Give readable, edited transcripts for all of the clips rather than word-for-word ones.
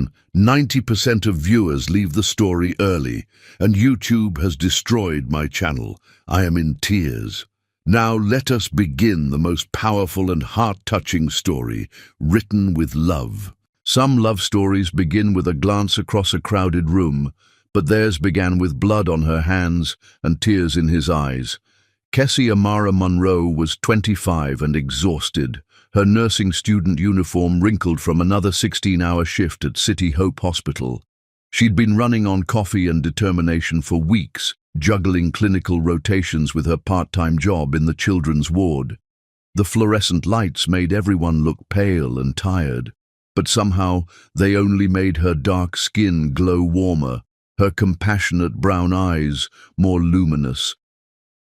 Listen, 90% of viewers leave the story early, and YouTube has destroyed my channel. I am in tears. Now let us begin the most powerful and heart-touching story, written with love. Some love stories begin with a glance across a crowded room, but theirs began with blood on her hands and tears in his eyes. Kessie Amara Monroe was 25 and exhausted, her nursing student uniform wrinkled from another 16-hour shift at City Hope Hospital. She'd been running on coffee and determination for weeks, juggling clinical rotations with her part-time job in the children's ward. The fluorescent lights made everyone look pale and tired, but somehow they only made her dark skin glow warmer, her compassionate brown eyes more luminous.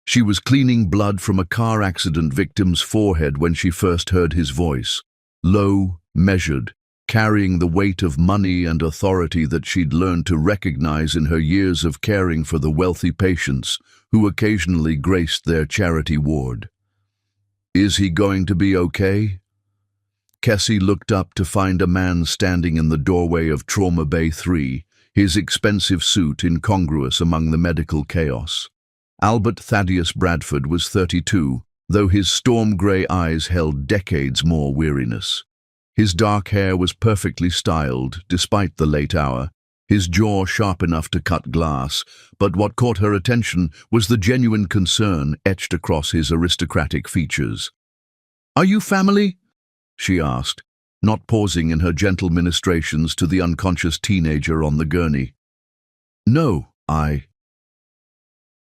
She was cleaning blood from a car accident victim's forehead when she first heard his voice, low, measured, carrying the weight of money and authority that she'd learned to recognize in her years of caring for the wealthy patients who occasionally graced their charity ward. "Is he going to be okay?" Kessie looked up to find a man standing in the doorway of Trauma Bay 3, his expensive suit incongruous among the medical chaos. Albert Thaddeus Bradford was 32, though his storm-grey eyes held decades more weariness. His dark hair was perfectly styled, despite the late hour, his jaw sharp enough to cut glass, but what caught her attention was the genuine concern etched across his aristocratic features. "Are you family?" she asked, not pausing in her gentle ministrations to the unconscious teenager on the gurney. "No,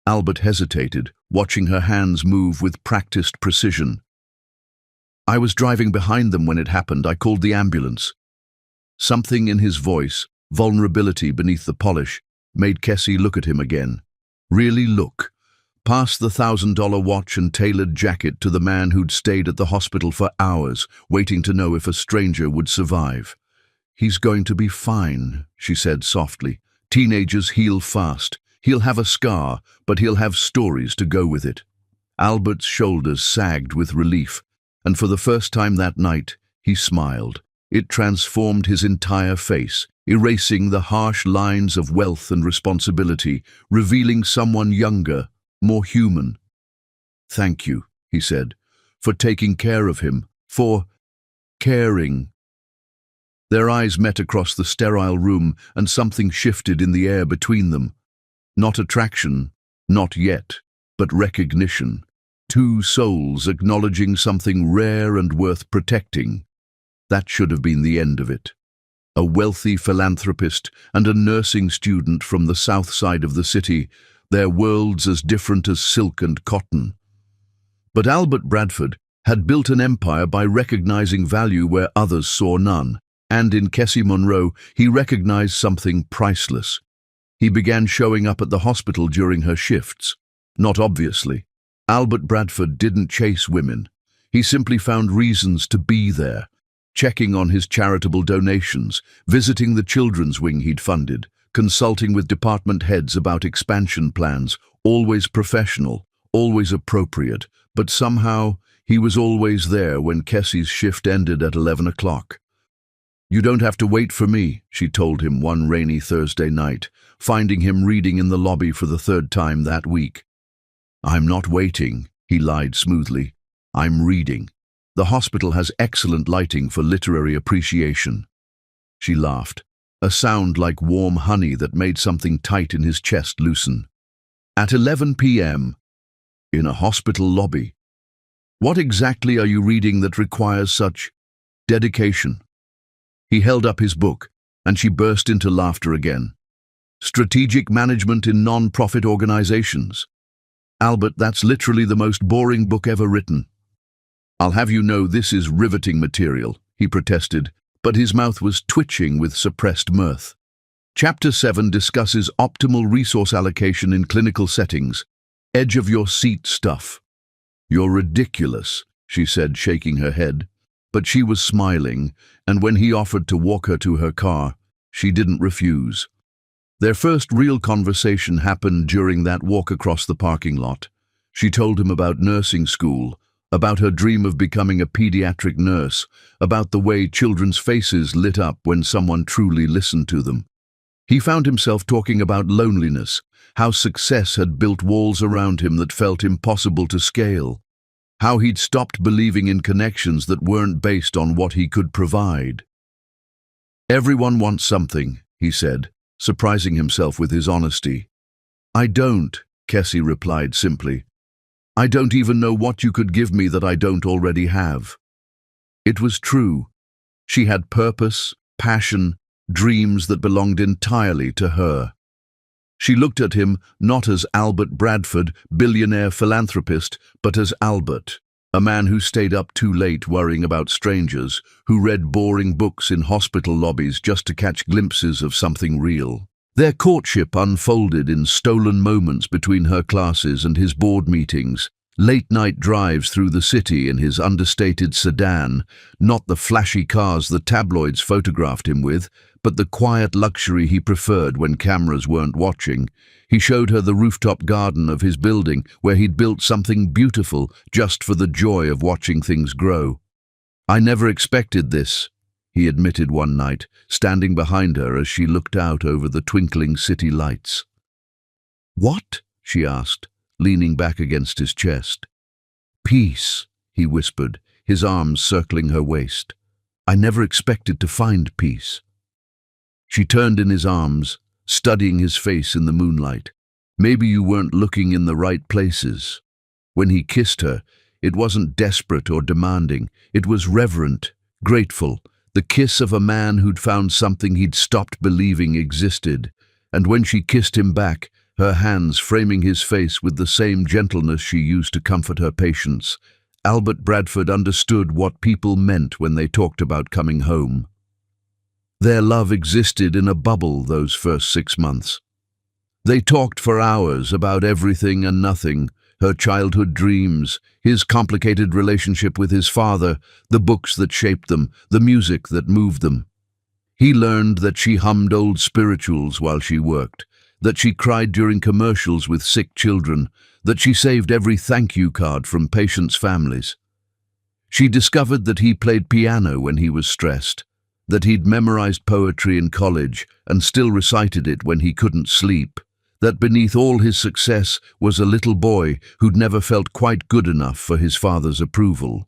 Albert hesitated, watching her hands move with practiced precision. "I was driving behind them when it happened. I called the ambulance." Something in his voice, vulnerability beneath the polish, made Kessie look at him again. Really look, past the $1,000 watch and tailored jacket to the man who'd stayed at the hospital for hours, waiting to know if a stranger would survive. "He's going to be fine," she said softly. "Teenagers heal fast. He'll have a scar, but he'll have stories to go with it." Albert's shoulders sagged with relief, and for the first time that night, he smiled. It transformed his entire face, erasing the harsh lines of wealth and responsibility, revealing someone younger, more human. "Thank you," he said, "for taking care of him, for caring." Their eyes met across the sterile room, and something shifted in the air between them. Not attraction, not yet, but recognition. Two souls acknowledging something rare and worth protecting. That should have been the end of it. A wealthy philanthropist and a nursing student from the south side of the city, their worlds as different as silk and cotton. But Albert Bradford had built an empire by recognizing value where others saw none, and in Kessie Monroe he recognized something priceless. He began showing up at the hospital during her shifts. Not obviously. Albert Bradford didn't chase women. He simply found reasons to be there, checking on his charitable donations, visiting the children's wing he'd funded, consulting with department heads about expansion plans, always professional, always appropriate, but somehow he was always there when Kessie's shift ended at 11 o'clock. "You don't have to wait for me," she told him one rainy Thursday night, finding him reading in the lobby for the third time that week. "I'm not waiting," he lied smoothly. "I'm reading. The hospital has excellent lighting for literary appreciation." She laughed, a sound like warm honey that made something tight in his chest loosen. "At 11 p.m., in a hospital lobby. What exactly are you reading that requires such dedication?" He held up his book, and she burst into laughter again. "Strategic Management in Non-Profit Organizations. Albert, that's literally the most boring book ever written." "I'll have you know this is riveting material," he protested, but his mouth was twitching with suppressed mirth. Chapter 7 discusses optimal resource allocation in clinical settings. Edge-of-your-seat stuff. "You're ridiculous," she said, shaking her head. But she was smiling, and when he offered to walk her to her car, she didn't refuse. Their first real conversation happened during that walk across the parking lot. She told him about nursing school, about her dream of becoming a pediatric nurse, about the way children's faces lit up when someone truly listened to them. He found himself talking about loneliness, how success had built walls around him that felt impossible to scale, how he'd stopped believing in connections that weren't based on what he could provide. "Everyone wants something," he said, surprising himself with his honesty. "I don't," Kessie replied simply. "I don't even know what you could give me that I don't already have." It was true. She had purpose, passion, dreams that belonged entirely to her. She looked at him not as Albert Bradford, billionaire philanthropist, but as Albert, a man who stayed up too late worrying about strangers, who read boring books in hospital lobbies just to catch glimpses of something real. Their courtship unfolded in stolen moments between her classes and his board meetings, late-night drives through the city in his understated sedan, not the flashy cars the tabloids photographed him with, but the quiet luxury he preferred when cameras weren't watching. He showed her the rooftop garden of his building, where he'd built something beautiful just for the joy of watching things grow. "I never expected this," he admitted one night, standing behind her as she looked out over the twinkling city lights. "What?" she asked, leaning back against his chest. "Peace," he whispered, his arms circling her waist. "I never expected to find peace." She turned in his arms, studying his face in the moonlight. "Maybe you weren't looking in the right places." When he kissed her, it wasn't desperate or demanding. It was reverent, grateful, the kiss of a man who'd found something he'd stopped believing existed. And when she kissed him back, her hands framing his face with the same gentleness she used to comfort her patients, Albert Bradford understood what people meant when they talked about coming home. Their love existed in a bubble those first 6 months. They talked for hours about everything and nothing, her childhood dreams, his complicated relationship with his father, the books that shaped them, the music that moved them. He learned that she hummed old spirituals while she worked, that she cried during commercials with sick children, that she saved every thank you card from patients' families. She discovered that he played piano when he was stressed, that he'd memorized poetry in college and still recited it when he couldn't sleep, that beneath all his success was a little boy who'd never felt quite good enough for his father's approval.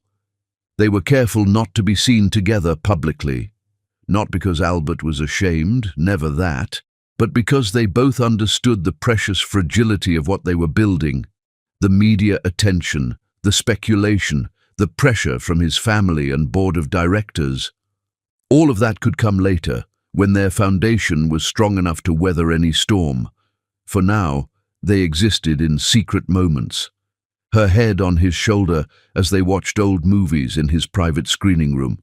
They were careful not to be seen together publicly, not because Albert was ashamed, never that, but because they both understood the precious fragility of what they were building, the media attention, the speculation, the pressure from his family and board of directors. All of that could come later, when their foundation was strong enough to weather any storm. For now, they existed in secret moments. Her head on his shoulder as they watched old movies in his private screening room.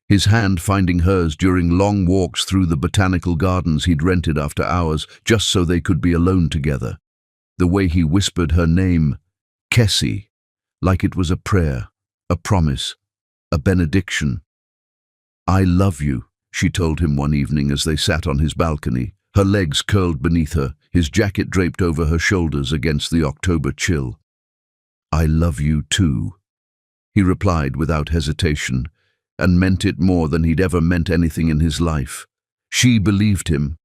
His hand finding hers during long walks through the botanical gardens he'd rented after hours just so they could be alone together. The way he whispered her name, Kessie, like it was a prayer, a promise, a benediction. "I love you," she told him one evening as they sat on his balcony, her legs curled beneath her, his jacket draped over her shoulders against the October chill. "I love you too," he replied without hesitation, and meant it more than he'd ever meant anything in his life. She believed him.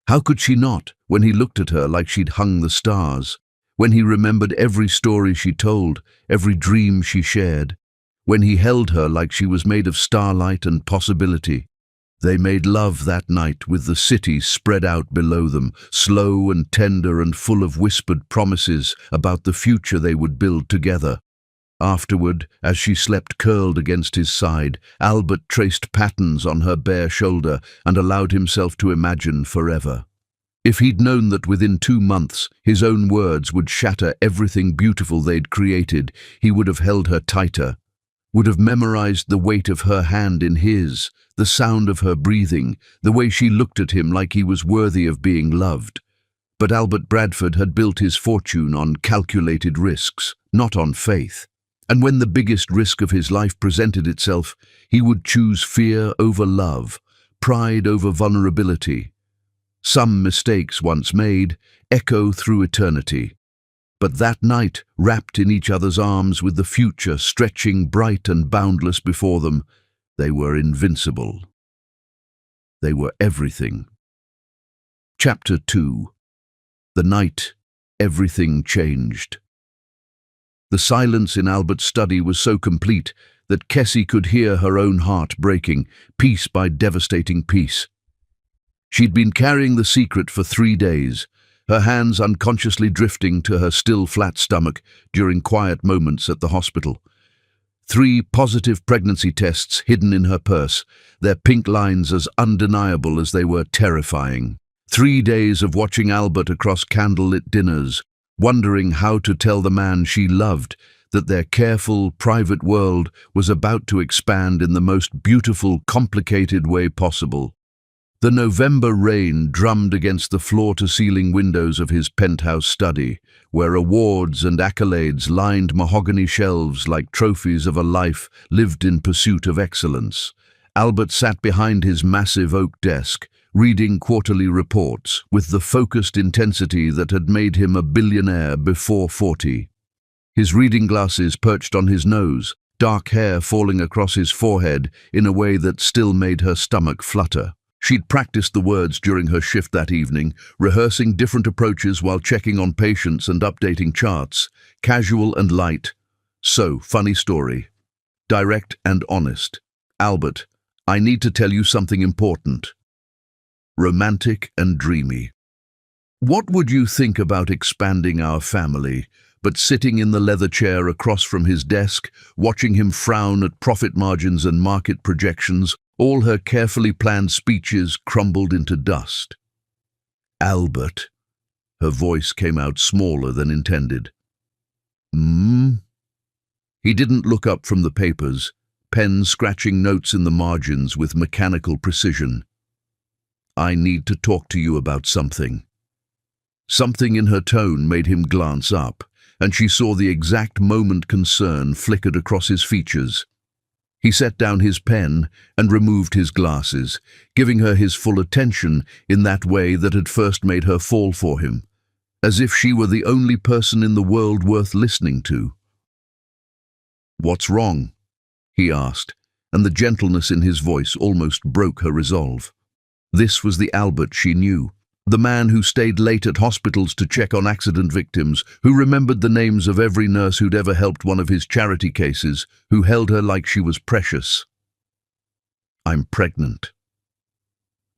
How could she not, when he looked at her like she'd hung the stars, when he remembered every story she told, every dream she shared, when he held her like she was made of starlight and possibility? They made love that night with the city spread out below them, slow and tender and full of whispered promises about the future they would build together. Afterward, as she slept curled against his side, Albert traced patterns on her bare shoulder and allowed himself to imagine forever. If he'd known that within 2 months his own words would shatter everything beautiful they'd created, he would have held her tighter, would have memorized the weight of her hand in his, the sound of her breathing, the way she looked at him like he was worthy of being loved. But Albert Bradford had built his fortune on calculated risks, not on faith. And when the biggest risk of his life presented itself, he would choose fear over love, pride over vulnerability. Some mistakes once made echo through eternity. But that night, wrapped in each other's arms with the future stretching bright and boundless before them, they were invincible. They were everything. Chapter 2. The night everything changed. The silence in Albert's study was so complete that Kessie could hear her own heart breaking, piece by devastating piece. She'd been carrying the secret for 3 days, her hands unconsciously drifting to her still flat stomach during quiet moments at the hospital. 3 positive pregnancy tests hidden in her purse, their pink lines as undeniable as they were terrifying. 3 days of watching Albert across candlelit dinners, wondering how to tell the man she loved that their careful, private world was about to expand in the most beautiful, complicated way possible. The November rain drummed against the floor-to-ceiling windows of his penthouse study, where awards and accolades lined mahogany shelves like trophies of a life lived in pursuit of excellence. Albert sat behind his massive oak desk, reading quarterly reports with the focused intensity that had made him a billionaire before 40. His reading glasses perched on his nose, dark hair falling across his forehead in a way that still made her stomach flutter. She'd practiced the words during her shift that evening, rehearsing different approaches while checking on patients and updating charts, casual and light. So, funny story. Direct and honest. Albert, I need to tell you something important. Romantic and dreamy. What would you think about expanding our family, but sitting in the leather chair across from his desk, watching him frown at profit margins and market projections, all her carefully planned speeches crumbled into dust. Albert. Her voice came out smaller than intended. He didn't look up from the papers, pen scratching notes in the margins with mechanical precision. I need to talk to you about something. Something in her tone made him glance up, and she saw the exact moment concern flickered across his features. He set down his pen and removed his glasses, giving her his full attention in that way that had first made her fall for him, as if she were the only person in the world worth listening to. "What's wrong?" he asked, and the gentleness in his voice almost broke her resolve. This was the Albert she knew. The man who stayed late at hospitals to check on accident victims, who remembered the names of every nurse who'd ever helped one of his charity cases, who held her like she was precious. I'm pregnant.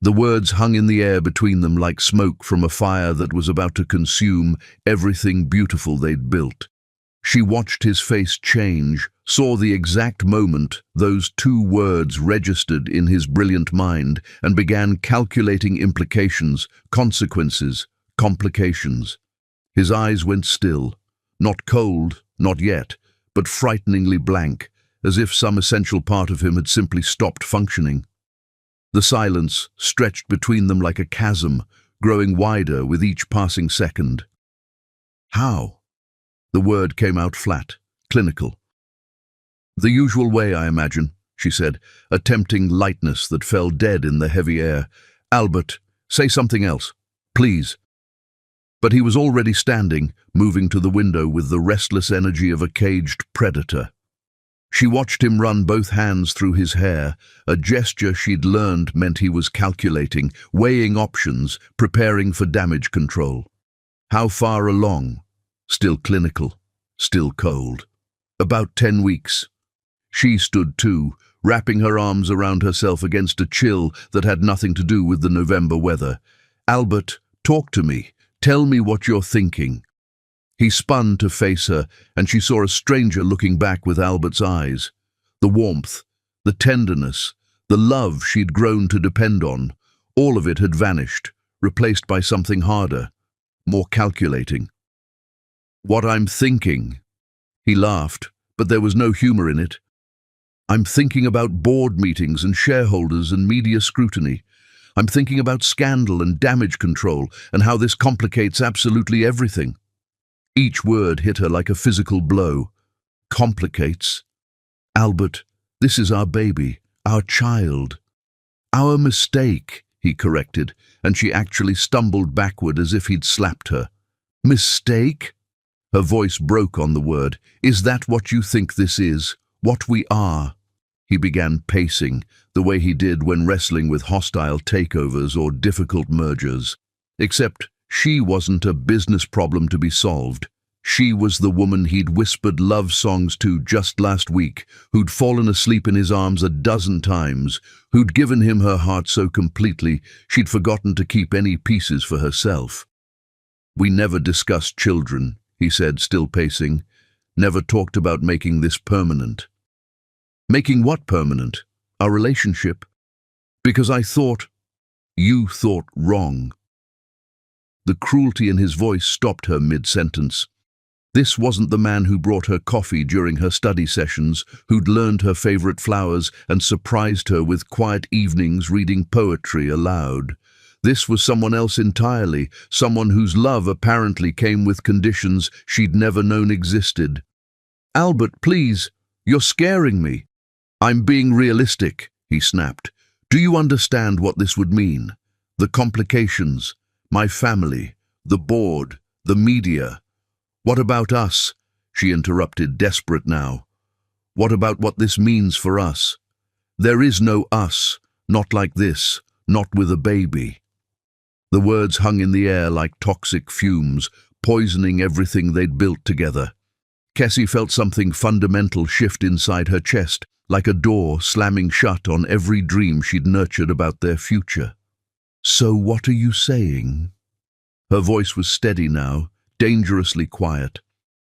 The words hung in the air between them like smoke from a fire that was about to consume everything beautiful they'd built. She watched his face change, saw the exact moment those 2 words registered in his brilliant mind, and began calculating implications, consequences, complications. His eyes went still, not cold, not yet, but frighteningly blank, as if some essential part of him had simply stopped functioning. The silence stretched between them like a chasm, growing wider with each passing second. How? The word came out flat, clinical. The usual way, I imagine, she said, attempting lightness that fell dead in the heavy air. Albert, say something else, please. But he was already standing, moving to the window with the restless energy of a caged predator. She watched him run both hands through his hair, a gesture she'd learned meant he was calculating, weighing options, preparing for damage control. How far along? Still clinical, still cold. About 10 weeks. She stood too, wrapping her arms around herself against a chill that had nothing to do with the November weather. Albert, talk to me. Tell me what you're thinking. He spun to face her, and she saw a stranger looking back with Albert's eyes. The warmth, the tenderness, the love she'd grown to depend on, all of it had vanished, replaced by something harder, more calculating. What I'm thinking. He laughed, but there was no humor in it. I'm thinking about board meetings and shareholders and media scrutiny. I'm thinking about scandal and damage control and how this complicates absolutely everything. Each word hit her like a physical blow. Complicates. Albert, this is our baby, our child. Our mistake, he corrected, and she actually stumbled backward as if he'd slapped her. Mistake? Her voice broke on the word. "Is that what you think this is? What we are?" He began pacing, the way he did when wrestling with hostile takeovers or difficult mergers. Except she wasn't a business problem to be solved. She was the woman he'd whispered love songs to just last week, who'd fallen asleep in his arms a dozen times, who'd given him her heart so completely she'd forgotten to keep any pieces for herself. "We never discussed children," he said, still pacing. "Never talked about making this permanent." "Making what permanent? Our relationship? Because you thought wrong." The cruelty in his voice stopped her mid-sentence. This wasn't the man who brought her coffee during her study sessions, who'd learned her favorite flowers and surprised her with quiet evenings reading poetry aloud. This was someone else entirely, someone whose love apparently came with conditions she'd never known existed. "Albert, please, you're scaring me." "I'm being realistic," he snapped. "Do you understand what this would mean? The complications, my family, the board, the media." "What about us?" she interrupted, desperate now. "What about what this means for us?" "There is no us, not like this, not with a baby." The words hung in the air like toxic fumes, poisoning everything they'd built together. Cassie felt something fundamental shift inside her chest, like a door slamming shut on every dream she'd nurtured about their future. "So what are you saying?" Her voice was steady now, dangerously quiet.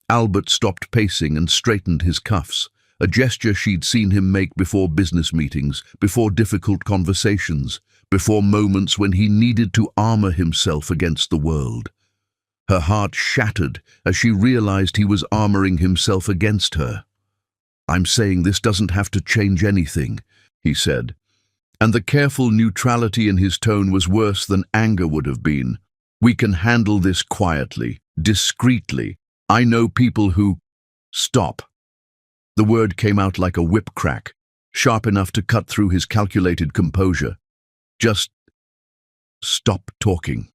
Albert stopped pacing and straightened his cuffs, a gesture she'd seen him make before business meetings, before difficult conversations, before moments when he needed to armor himself against the world. Her heart shattered as she realized he was armoring himself against her. "I'm saying this doesn't have to change anything," he said. And the careful neutrality in his tone was worse than anger would have been. "We can handle this quietly, discreetly. I know people who—" "Stop." The word came out like a whip crack, sharp enough to cut through his calculated composure. "Just stop talking."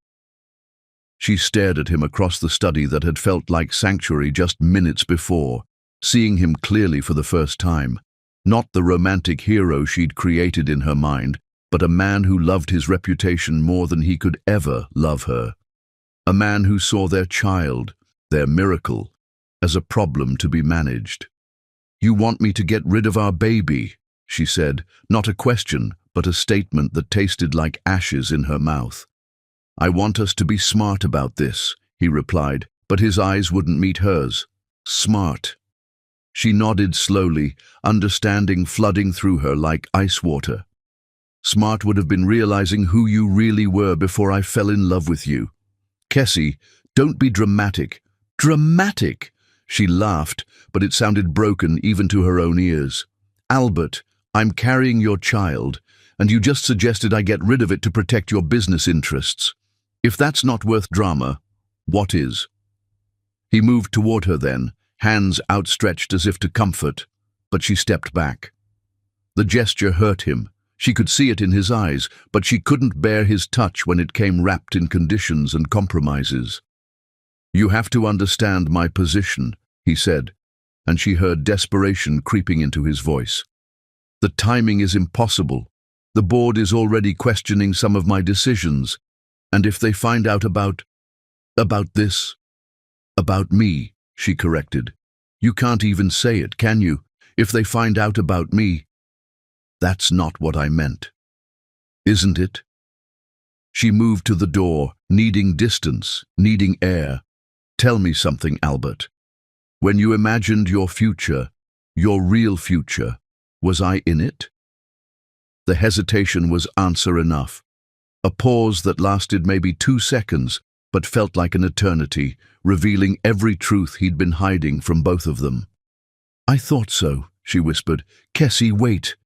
She stared at him across the study that had felt like sanctuary just minutes before, seeing him clearly for the first time. Not the romantic hero she'd created in her mind, but a man who loved his reputation more than he could ever love her. A man who saw their child, their miracle, as a problem to be managed. "You want me to get rid of our baby," she said, not a question, but a statement that tasted like ashes in her mouth. "I want us to be smart about this," he replied, but his eyes wouldn't meet hers. "Smart." She nodded slowly, understanding flooding through her like ice water. "Smart would have been realizing who you really were before I fell in love with you." "Cassie, don't be dramatic." "Dramatic?" She laughed, but it sounded broken even to her own ears. "Albert, I'm carrying your child, and you just suggested I get rid of it to protect your business interests. If that's not worth drama, what is?" He moved toward her then, hands outstretched as if to comfort, but she stepped back. The gesture hurt him. She could see it in his eyes, but she couldn't bear his touch when it came wrapped in conditions and compromises. "You have to understand my position," he said, and she heard desperation creeping into his voice. "The timing is impossible. The board is already questioning some of my decisions, and if they find out about this, about me," she corrected. "You can't even say it, can you? If they find out about me." "That's not what I meant." "Isn't it?" She moved to the door, needing distance, needing air. "Tell me something, Albert. When you imagined your future, your real future, was I in it?" The hesitation was answer enough. A pause that lasted maybe 2 seconds, but felt like an eternity, revealing every truth he'd been hiding from both of them. "I thought so," she whispered. "Cassie, wait."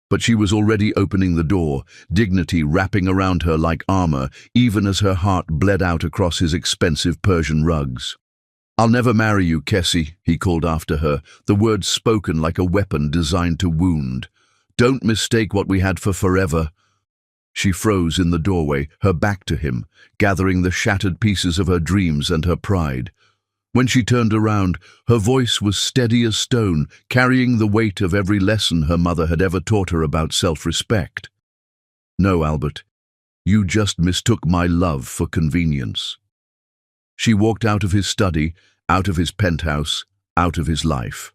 But she was already opening the door, dignity wrapping around her like armor, even as her heart bled out across his expensive Persian rugs. "I'll never marry you, Cassie," he called after her, the words spoken like a weapon designed to wound. "Don't mistake what we had for forever." She froze in the doorway, her back to him, gathering the shattered pieces of her dreams and her pride. When she turned around, her voice was steady as stone, carrying the weight of every lesson her mother had ever taught her about self-respect. "No, Albert, you just mistook my love for convenience." She walked out of his study, out of his penthouse, out of his life.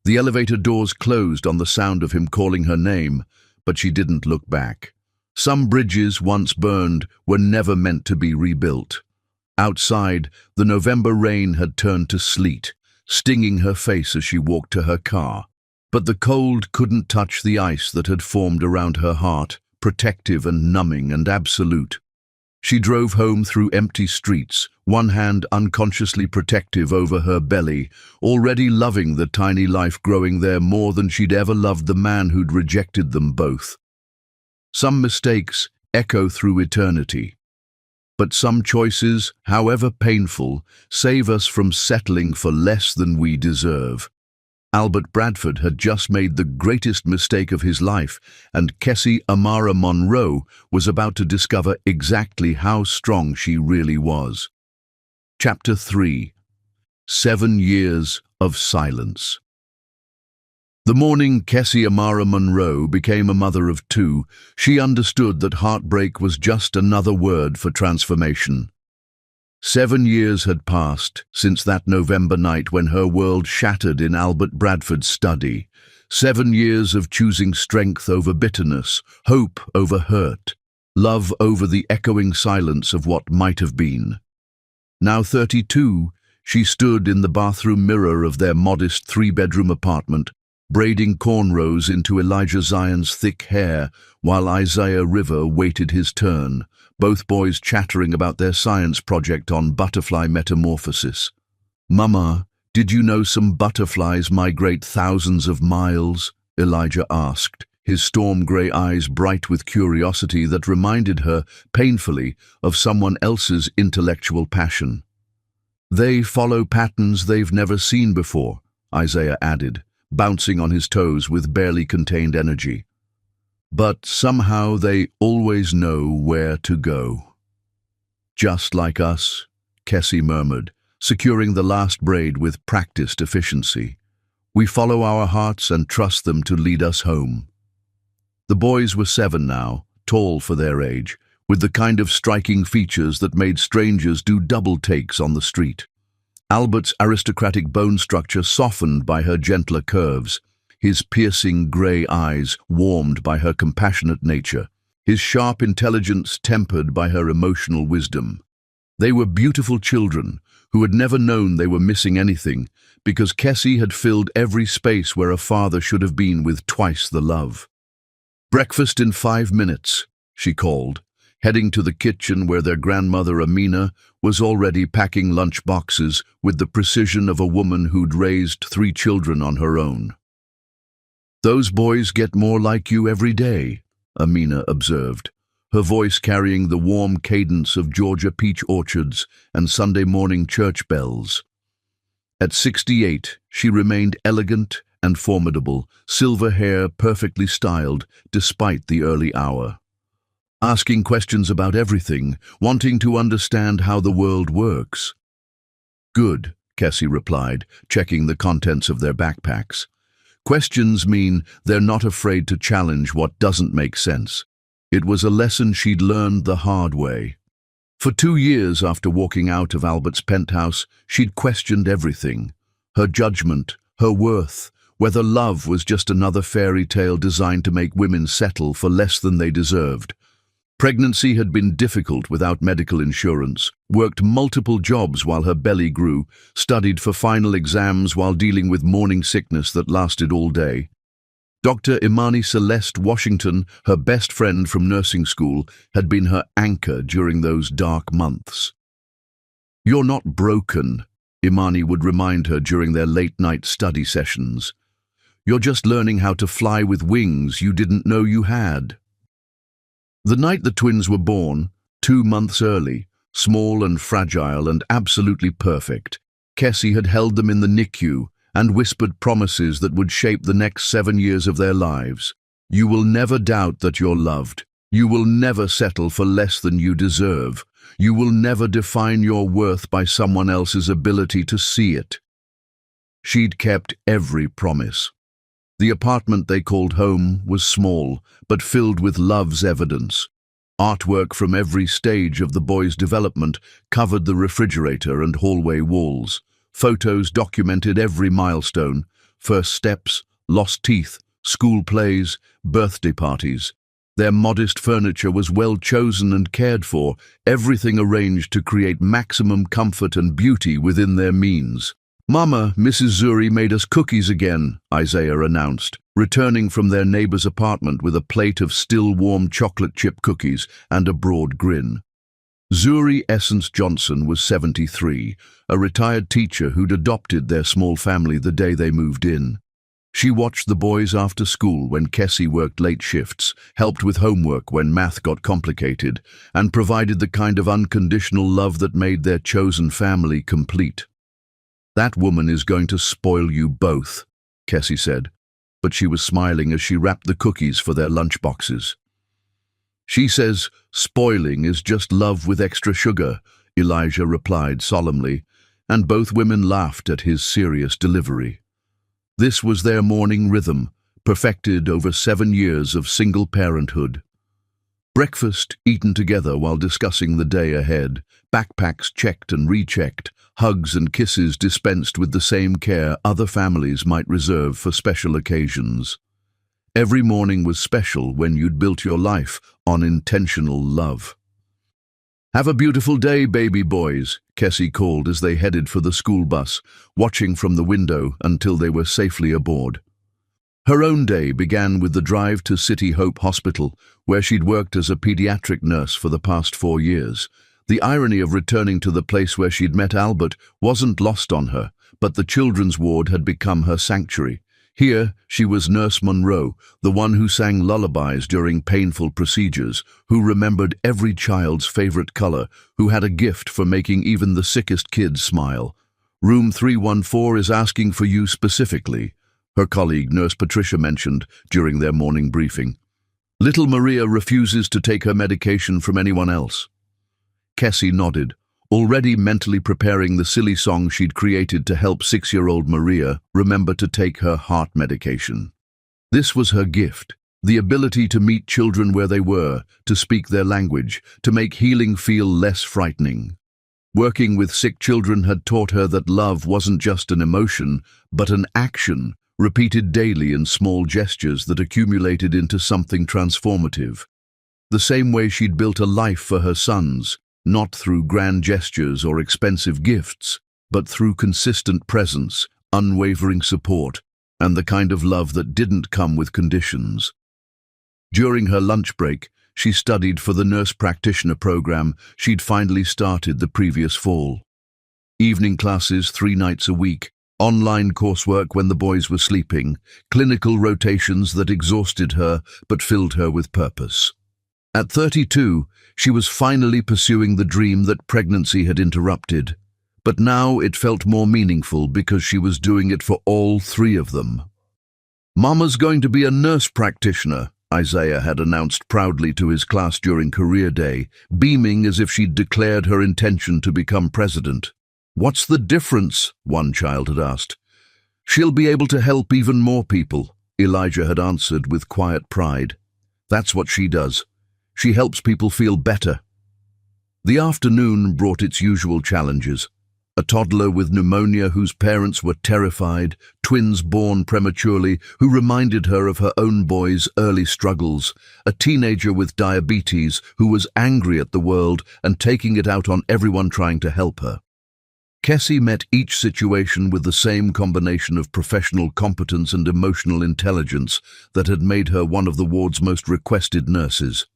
The elevator doors closed on the sound of him calling her name, but she didn't look back. Some bridges once burned were never meant to be rebuilt. Outside, the November rain had turned to sleet, stinging her face as she walked to her car. But the cold couldn't touch the ice that had formed around her heart, protective and numbing and absolute. She drove home through empty streets, one hand unconsciously protective over her belly, already loving the tiny life growing there more than she'd ever loved the man who'd rejected them both. Some mistakes echo through eternity. But some choices, however painful, save us from settling for less than we deserve. Albert Bradford had just made the greatest mistake of his life, and Kessie Amara Monroe was about to discover exactly how strong she really was. Chapter 3. 7 Years of Silence. The morning Kessie Amara Monroe became a mother of 2, she understood that heartbreak was just another word for transformation. 7 years had passed since that November night when her world shattered in Albert Bradford's study. 7 years of choosing strength over bitterness, hope over hurt, love over the echoing silence of what might have been. Now 32, she stood in the bathroom mirror of their modest 3-bedroom apartment, braiding cornrows into Elijah Zion's thick hair while Isaiah River waited his turn, both boys chattering about their science project on butterfly metamorphosis. "Mama, did you know some butterflies migrate thousands of miles?" Elijah asked, his storm-grey eyes bright with curiosity that reminded her, painfully, of someone else's intellectual passion. "They follow patterns they've never seen before," Isaiah added, bouncing on his toes with barely contained energy. "But somehow they always know where to go." "Just like us," Kessie murmured, securing the last braid with practiced efficiency. "We follow our hearts and trust them to lead us home." The boys were 7 now, tall for their age, with the kind of striking features that made strangers do double takes on the street. Albert's aristocratic bone structure softened by her gentler curves, his piercing grey eyes warmed by her compassionate nature, his sharp intelligence tempered by her emotional wisdom. They were beautiful children who had never known they were missing anything because Kessie had filled every space where a father should have been with twice the love. "Breakfast in 5 minutes," she called, heading to the kitchen where their grandmother Amina was already packing lunch boxes with the precision of a woman who'd raised 3 children on her own. "Those boys get more like you every day," Amina observed, her voice carrying the warm cadence of Georgia peach orchards and Sunday morning church bells. At 68, she remained elegant and formidable, silver hair perfectly styled despite the early hour. Asking questions about everything, wanting to understand how the world works. "Good," Kessie replied, checking the contents of their backpacks. "Questions mean they're not afraid to challenge what doesn't make sense." It was a lesson she'd learned the hard way. For 2 years after walking out of Albert's penthouse, she'd questioned everything. Her judgment, her worth, whether love was just another fairy tale designed to make women settle for less than they deserved. Pregnancy had been difficult without medical insurance, worked multiple jobs while her belly grew, studied for final exams while dealing with morning sickness that lasted all day. Dr. Imani Celeste Washington, her best friend from nursing school, had been her anchor during those dark months. "You're not broken," Imani would remind her during their late-night study sessions. "You're just learning how to fly with wings you didn't know you had." The night the twins were born, 2 months early, small and fragile and absolutely perfect, Kessie had held them in the NICU and whispered promises that would shape the next 7 years of their lives. "You will never doubt that you're loved. You will never settle for less than you deserve. You will never define your worth by someone else's ability to see it. She'd kept every promise. The apartment they called home was small, but filled with love's evidence. Artwork from every stage of the boys' development covered the refrigerator and hallway walls. Photos documented every milestone: first steps, lost teeth, school plays, birthday parties. Their modest furniture was well chosen and cared for, everything arranged to create maximum comfort and beauty within their means. "Mama, Mrs. Zuri made us cookies again," Isaiah announced, returning from their neighbor's apartment with a plate of still-warm chocolate chip cookies and a broad grin. Zuri Essence Johnson was 73, a retired teacher who'd adopted their small family the day they moved in. She watched the boys after school when Kessie worked late shifts, helped with homework when math got complicated, and provided the kind of unconditional love that made their chosen family complete. "That woman is going to spoil you both," Kessie said, but she was smiling as she wrapped the cookies for their lunchboxes. "She says spoiling is just love with extra sugar," Elijah replied solemnly, and both women laughed at his serious delivery. This was their morning rhythm, perfected over 7 years of single parenthood. Breakfast eaten together while discussing the day ahead, backpacks checked and rechecked, hugs and kisses dispensed with the same care other families might reserve for special occasions. Every morning was special when you'd built your life on intentional love. "Have a beautiful day, baby boys," Kessie called as they headed for the school bus, watching from the window until they were safely aboard. Her own day began with the drive to City Hope Hospital, where she'd worked as a pediatric nurse for the past 4 years. The irony of returning to the place where she'd met Albert wasn't lost on her, but the children's ward had become her sanctuary. Here, she was Nurse Monroe, the one who sang lullabies during painful procedures, who remembered every child's favorite color, who had a gift for making even the sickest kids smile. "Room 314 is asking for you specifically," her colleague Nurse Patricia mentioned during their morning briefing. "Little Maria refuses to take her medication from anyone else." Kessie nodded, already mentally preparing the silly song she'd created to help 6-year-old Maria remember to take her heart medication. This was her gift, the ability to meet children where they were, to speak their language, to make healing feel less frightening. Working with sick children had taught her that love wasn't just an emotion, but an action, repeated daily in small gestures that accumulated into something transformative. The same way she'd built a life for her sons, not through grand gestures or expensive gifts, but through consistent presence, unwavering support, and the kind of love that didn't come with conditions. During her lunch break, she studied for the nurse practitioner program she'd finally started the previous fall. Evening classes 3 nights a week, online coursework when the boys were sleeping, clinical rotations that exhausted her but filled her with purpose. At 32, she was finally pursuing the dream that pregnancy had interrupted, but now it felt more meaningful because she was doing it for all 3 of them. "Mama's going to be a nurse practitioner," Isaiah had announced proudly to his class during career day, beaming as if she'd declared her intention to become president. "What's the difference?" one child had asked. "She'll be able to help even more people," Elijah had answered with quiet pride. "That's what she does. She helps people feel better." The afternoon brought its usual challenges. A toddler with pneumonia whose parents were terrified, twins born prematurely who reminded her of her own boy's early struggles, a teenager with diabetes who was angry at the world and taking it out on everyone trying to help her. Kessie met each situation with the same combination of professional competence and emotional intelligence that had made her one of the ward's most requested nurses.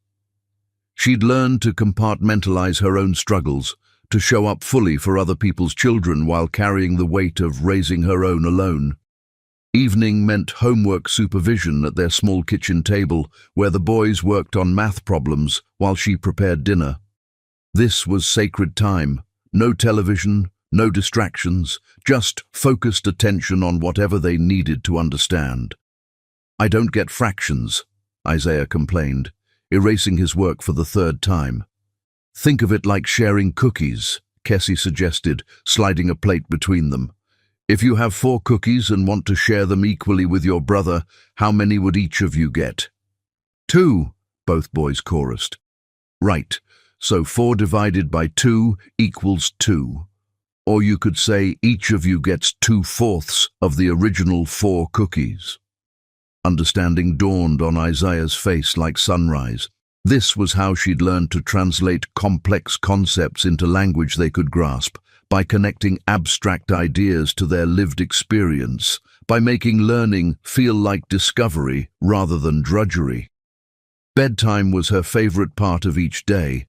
She'd learned to compartmentalize her own struggles, to show up fully for other people's children while carrying the weight of raising her own alone. Evening meant homework supervision at their small kitchen table, where the boys worked on math problems while she prepared dinner. This was sacred time. No television, no distractions, just focused attention on whatever they needed to understand. "I don't get fractions," Isaiah complained, erasing his work for the 3rd time. Think of it like sharing cookies, Kessie suggested, sliding a plate between them. If you have 4 cookies and want to share them equally with your brother, how many would each of you get? 2, both boys chorused. Right, so 4 divided by 2 equals 2. Or you could say each of you gets 2/4 of the original 4 cookies. Understanding dawned on Isaiah's face like sunrise. This was how she'd learned to translate complex concepts into language they could grasp, by connecting abstract ideas to their lived experience, by making learning feel like discovery rather than drudgery. Bedtime was her favorite part of each day.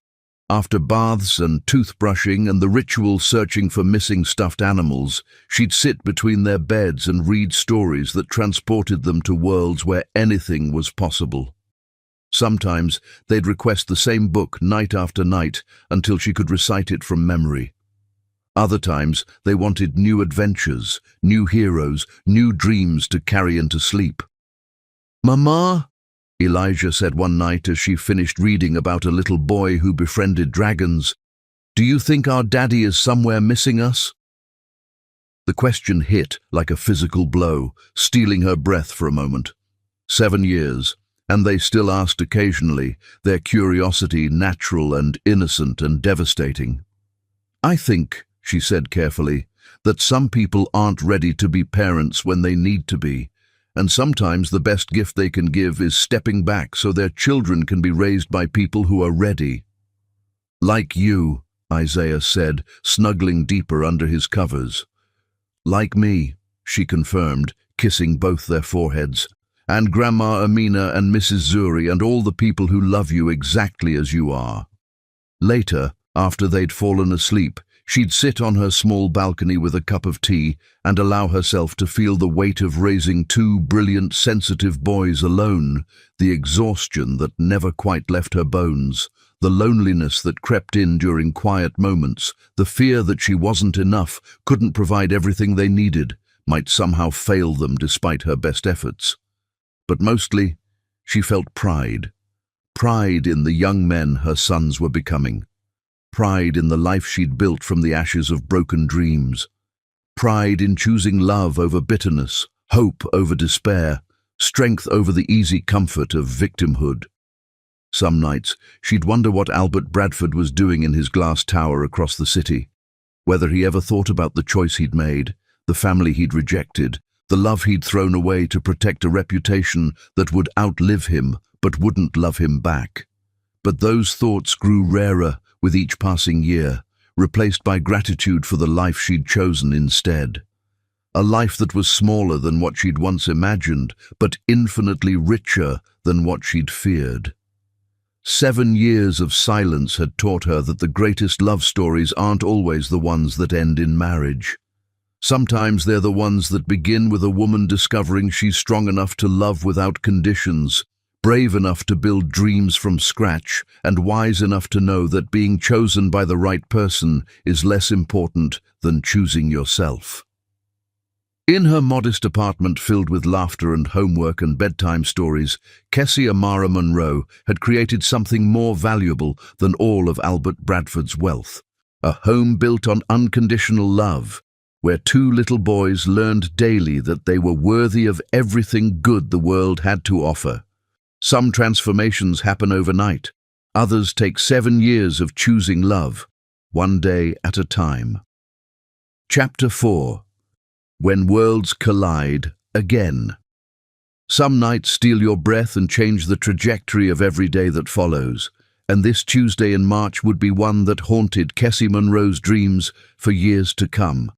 After baths and toothbrushing and the ritual searching for missing stuffed animals, she'd sit between their beds and read stories that transported them to worlds where anything was possible. Sometimes they'd request the same book night after night until she could recite it from memory. Other times they wanted new adventures, new heroes, new dreams to carry into sleep. "Mama," Elijah said one night as she finished reading about a little boy who befriended dragons, "do you think our daddy is somewhere missing us?" The question hit like a physical blow, stealing her breath for a moment. 7 years, and they still asked occasionally, their curiosity natural and innocent and devastating. "I think," she said carefully, "that some people aren't ready to be parents when they need to be, and sometimes the best gift they can give is stepping back so their children can be raised by people who are ready." "Like you," Isaiah said, snuggling deeper under his covers. "Like me," she confirmed, kissing both their foreheads. "And Grandma Amina and Mrs. Zuri and all the people who love you exactly as you are." Later, after they'd fallen asleep, she'd sit on her small balcony with a cup of tea and allow herself to feel the weight of raising 2 brilliant, sensitive boys alone, the exhaustion that never quite left her bones, the loneliness that crept in during quiet moments, the fear that she wasn't enough, couldn't provide everything they needed, might somehow fail them despite her best efforts. But mostly, she felt pride. Pride in the young men her sons were becoming. Pride in the life she'd built from the ashes of broken dreams. Pride in choosing love over bitterness, hope over despair, strength over the easy comfort of victimhood. Some nights, she'd wonder what Albert Bradford was doing in his glass tower across the city, whether he ever thought about the choice he'd made, the family he'd rejected, the love he'd thrown away to protect a reputation that would outlive him but wouldn't love him back. But those thoughts grew rarer with each passing year, replaced by gratitude for the life she'd chosen instead. A life that was smaller than what she'd once imagined, but infinitely richer than what she'd feared. 7 years of silence had taught her that the greatest love stories aren't always the ones that end in marriage. Sometimes they're the ones that begin with a woman discovering she's strong enough to love without conditions, brave enough to build dreams from scratch, and wise enough to know that being chosen by the right person is less important than choosing yourself. In her modest apartment filled with laughter and homework and bedtime stories, Kessie Amara Monroe had created something more valuable than all of Albert Bradford's wealth. A home built on unconditional love, where 2 little boys learned daily that they were worthy of everything good the world had to offer. Some transformations happen overnight. Others take 7 years of choosing love, one day at a time. Chapter 4. When Worlds Collide Again. Some nights steal your breath and change the trajectory of every day that follows, and this Tuesday in March would be one that haunted Kessie Monroe's dreams for years to come.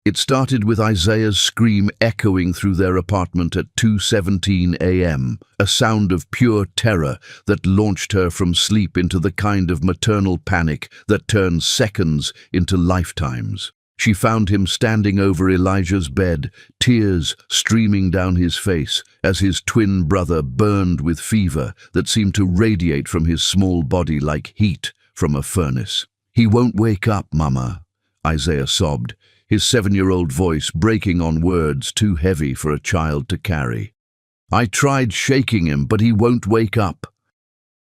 It started with Isaiah's scream echoing through their apartment at 2:17 a.m., a sound of pure terror that launched her from sleep into the kind of maternal panic that turns seconds into lifetimes. She found him standing over Elijah's bed, tears streaming down his face as his twin brother burned with fever that seemed to radiate from his small body like heat from a furnace. "He won't wake up, Mama," Isaiah sobbed, his 7-year-old voice breaking on words too heavy for a child to carry. "I tried shaking him, but he won't wake up."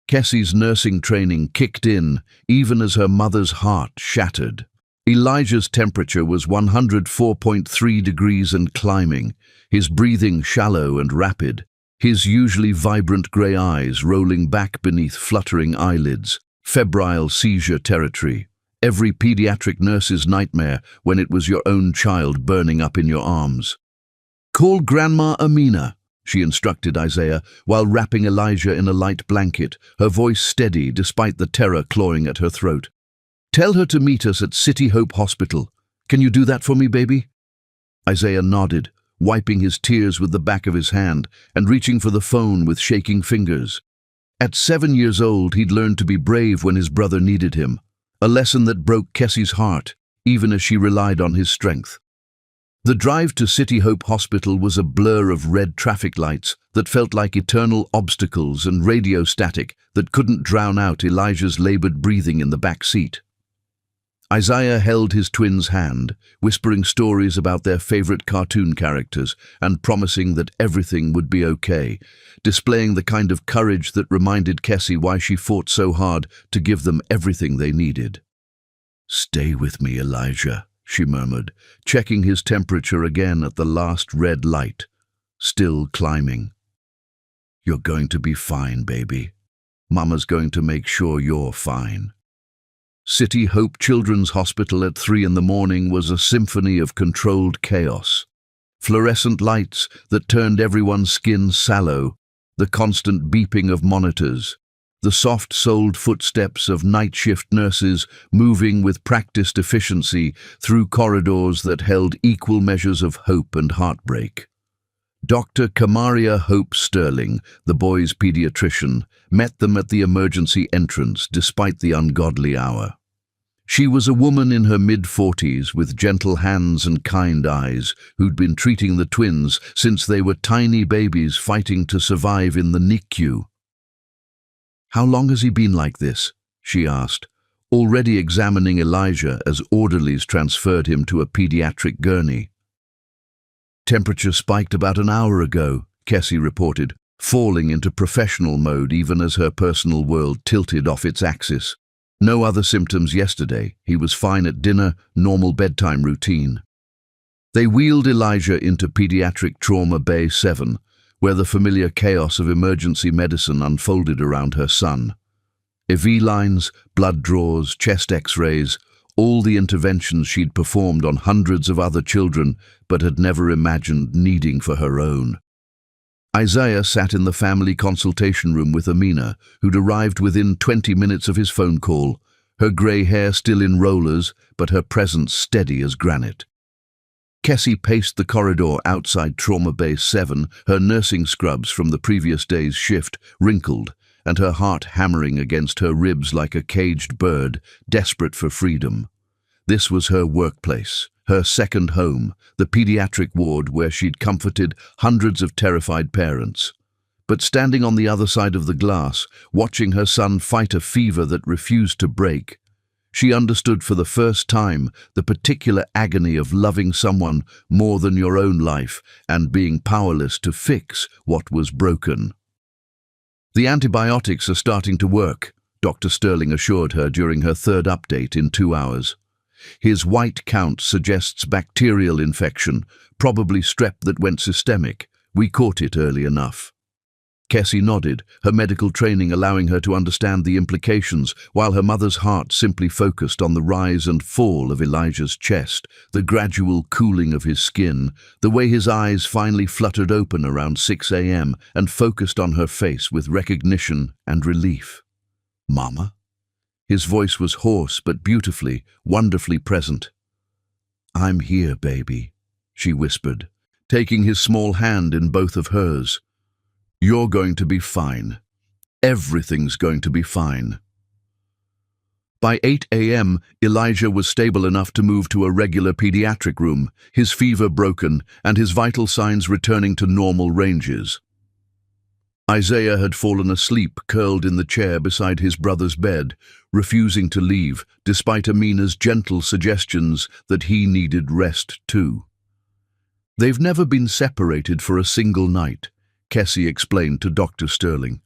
Kessie's nursing training kicked in, even as her mother's heart shattered. Elijah's temperature was 104.3 degrees and climbing, his breathing shallow and rapid, his usually vibrant grey eyes rolling back beneath fluttering eyelids, febrile seizure territory. Every pediatric nurse's nightmare when it was your own child burning up in your arms. "Call Grandma Amina," she instructed Isaiah, while wrapping Elijah in a light blanket, her voice steady despite the terror clawing at her throat. "Tell her to meet us at City Hope Hospital. Can you do that for me, baby?" Isaiah nodded, wiping his tears with the back of his hand and reaching for the phone with shaking fingers. At 7 years old, he'd learned to be brave when his brother needed him, a lesson that broke Kessie's heart, even as she relied on his strength. The drive to City Hope Hospital was a blur of red traffic lights that felt like eternal obstacles and radio static that couldn't drown out Elijah's labored breathing in the back seat. Isaiah held his twin's hand, whispering stories about their favorite cartoon characters and promising that everything would be okay, displaying the kind of courage that reminded Kessie why she fought so hard to give them everything they needed. "Stay with me, Elijah," she murmured, checking his temperature again at the last red light, still climbing. "You're going to be fine, baby. Mama's going to make sure you're fine." City Hope Children's Hospital at 3 in the morning was a symphony of controlled chaos. Fluorescent lights that turned everyone's skin sallow, the constant beeping of monitors, the soft-soled footsteps of night shift nurses moving with practiced efficiency through corridors that held equal measures of hope and heartbreak. Dr. Kamaria Hope Sterling, the boys' pediatrician, met them at the emergency entrance despite the ungodly hour. She was a woman in her mid-40s with gentle hands and kind eyes who'd been treating the twins since they were tiny babies fighting to survive in the NICU. "How long has he been like this?" she asked, already examining Elijah as orderlies transferred him to a pediatric gurney. "Temperature spiked about an hour ago," Kessie reported, falling into professional mode even as her personal world tilted off its axis. No other symptoms yesterday. He was fine at dinner, normal bedtime routine. They wheeled Elijah into pediatric trauma bay 7, where the familiar chaos of emergency medicine unfolded around her son. IV lines, blood draws, chest x-rays, all the interventions she'd performed on hundreds of other children but had never imagined needing for her own. Isaiah sat in the family consultation room with Amina, who'd arrived within 20 minutes of his phone call, her grey hair still in rollers, but her presence steady as granite. Kessie paced the corridor outside Trauma Bay 7, her nursing scrubs from the previous day's shift wrinkled, and her heart hammering against her ribs like a caged bird, desperate for freedom. This was her workplace, her second home, the pediatric ward where she'd comforted hundreds of terrified parents. But standing on the other side of the glass, watching her son fight a fever that refused to break, she understood for the first time the particular agony of loving someone more than your own life and being powerless to fix what was broken. "The antibiotics are starting to work," Dr. Sterling assured her during her third update in 2 hours. "His white count suggests bacterial infection, probably strep that went systemic. We caught it early enough." Kessie nodded, her medical training allowing her to understand the implications, while her mother's heart simply focused on the rise and fall of Elijah's chest, the gradual cooling of his skin, the way his eyes finally fluttered open around 6 a.m. and focused on her face with recognition and relief. "Mama?" His voice was hoarse but beautifully, wonderfully present. "I'm here, baby," she whispered, taking his small hand in both of hers. "You're going to be fine. Everything's going to be fine." By 8 a.m., Elijah was stable enough to move to a regular pediatric room, his fever broken and his vital signs returning to normal ranges. Isaiah had fallen asleep curled in the chair beside his brother's bed, refusing to leave, despite Amina's gentle suggestions that he needed rest too. "They've never been separated for a single night," Kessie explained to Dr. Sterling.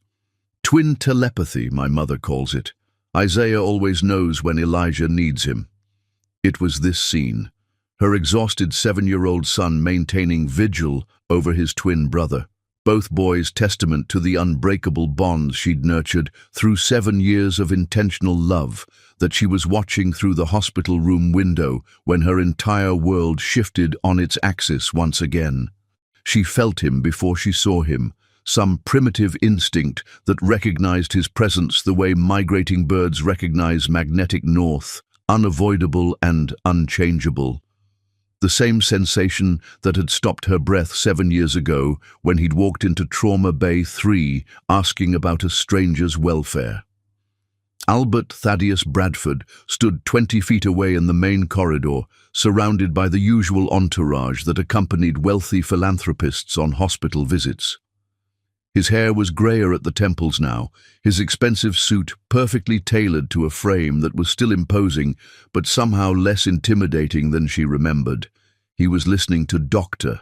Twin telepathy, my mother calls it. Isaiah always knows when Elijah needs him. It was this scene, her exhausted 7-year-old son maintaining vigil over his twin brother. Both boys testament to the unbreakable bonds she'd nurtured through 7 years of intentional love that she was watching through the hospital room window when her entire world shifted on its axis once again. She felt him before she saw him, some primitive instinct that recognized his presence the way migrating birds recognize magnetic north, unavoidable and unchangeable. The same sensation that had stopped her breath 7 years ago when he'd walked into Trauma Bay 3 asking about a stranger's welfare. Albert Thaddeus Bradford stood 20 feet away in the main corridor, surrounded by the usual entourage that accompanied wealthy philanthropists on hospital visits. His hair was grayer at the temples now, his expensive suit perfectly tailored to a frame that was still imposing, but somehow less intimidating than she remembered. He was listening to Dr.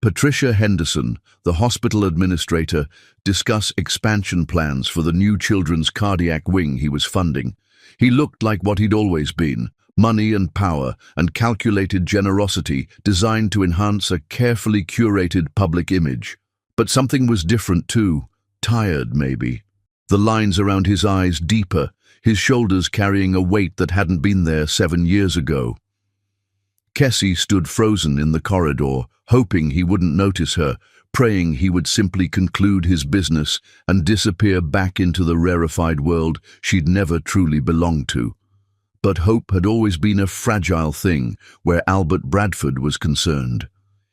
Patricia Henderson, the hospital administrator, discuss expansion plans for the new children's cardiac wing he was funding. He looked like what he'd always been, money and power and calculated generosity designed to enhance a carefully curated public image. But something was different too, tired maybe. The lines around his eyes deeper, his shoulders carrying a weight that hadn't been there 7 years ago. Kessie stood frozen in the corridor, hoping he wouldn't notice her, praying he would simply conclude his business and disappear back into the rarefied world she'd never truly belonged to. But hope had always been a fragile thing where Albert Bradford was concerned.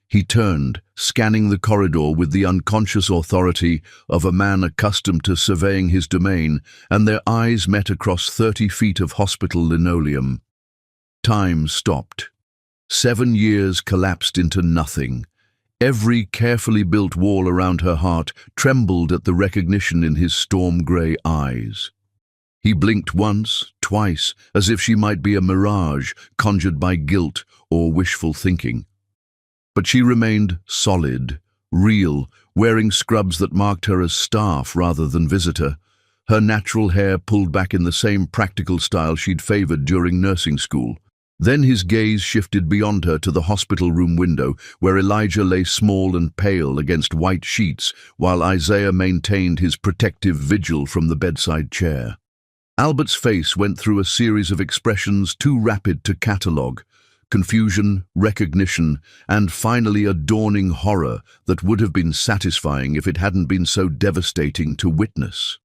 He turned, scanning the corridor with the unconscious authority of a man accustomed to surveying his domain, and their eyes met across 30 feet of hospital linoleum. Time stopped. 7 years collapsed into nothing. Every carefully built wall around her heart trembled at the recognition in his storm-grey eyes. He blinked once, twice, as if she might be a mirage conjured by guilt or wishful thinking. But she remained solid, real, wearing scrubs that marked her as staff rather than visitor, her natural hair pulled back in the same practical style she'd favored during nursing school. Then his gaze shifted beyond her to the hospital room window, where Elijah lay small and pale against white sheets, while Isaiah maintained his protective vigil from the bedside chair. Albert's face went through a series of expressions too rapid to catalogue: confusion, recognition, and finally a dawning horror that would have been satisfying if it hadn't been so devastating to witness.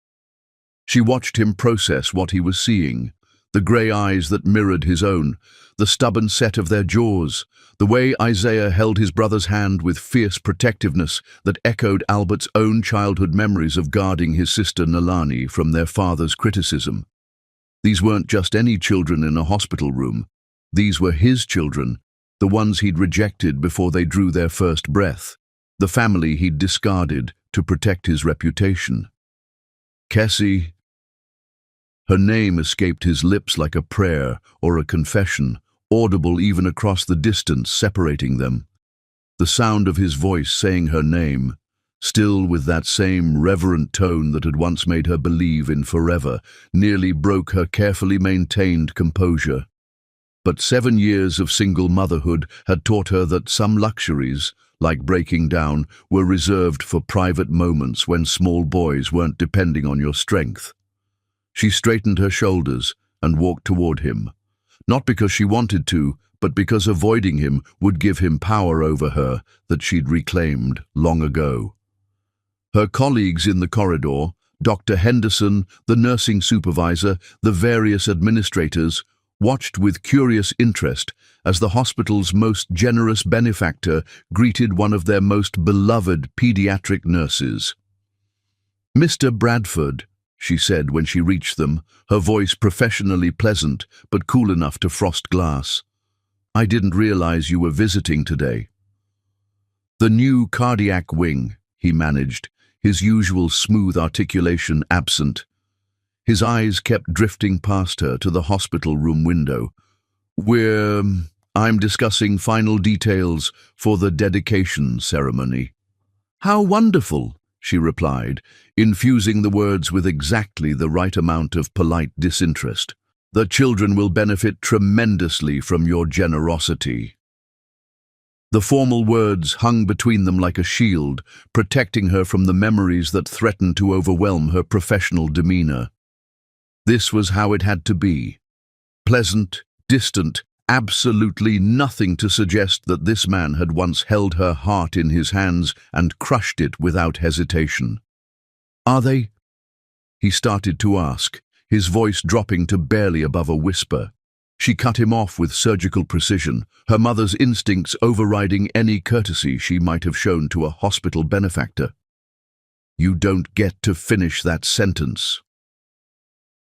She watched him process what he was seeing, the grey eyes that mirrored his own, the stubborn set of their jaws, the way Isaiah held his brother's hand with fierce protectiveness that echoed Albert's own childhood memories of guarding his sister Nalani from their father's criticism. These weren't just any children in a hospital room. These were his children, the ones he'd rejected before they drew their first breath, the family he'd discarded to protect his reputation. Kessie. Her name escaped his lips like a prayer or a confession, audible even across the distance separating them. The sound of his voice saying her name, still with that same reverent tone that had once made her believe in forever, nearly broke her carefully maintained composure. But 7 years of single motherhood had taught her that some luxuries, like breaking down, were reserved for private moments when small boys weren't depending on your strength. She straightened her shoulders and walked toward him, not because she wanted to, but because avoiding him would give him power over her that she'd reclaimed long ago. Her colleagues in the corridor, Dr. Henderson, the nursing supervisor, the various administrators, watched with curious interest as the hospital's most generous benefactor greeted one of their most beloved pediatric nurses. "Mr. Bradford," she said when she reached them, her voice professionally pleasant but cool enough to frost glass. "I didn't realize you were visiting today." "The new cardiac wing," he managed, his usual smooth articulation absent. His eyes kept drifting past her to the hospital room window. I'm discussing final details for the dedication ceremony." "How wonderful," she replied, infusing the words with exactly the right amount of polite disinterest. The children will benefit tremendously from your generosity. The formal words hung between them like a shield, protecting her from the memories that threatened to overwhelm her professional demeanor. This was how it had to be. Pleasant, distant, absolutely nothing to suggest that this man had once held her heart in his hands and crushed it without hesitation. "Are they?" he started to ask, his voice dropping to barely above a whisper. She cut him off with surgical precision, her mother's instincts overriding any courtesy she might have shown to a hospital benefactor. "You don't get to finish that sentence."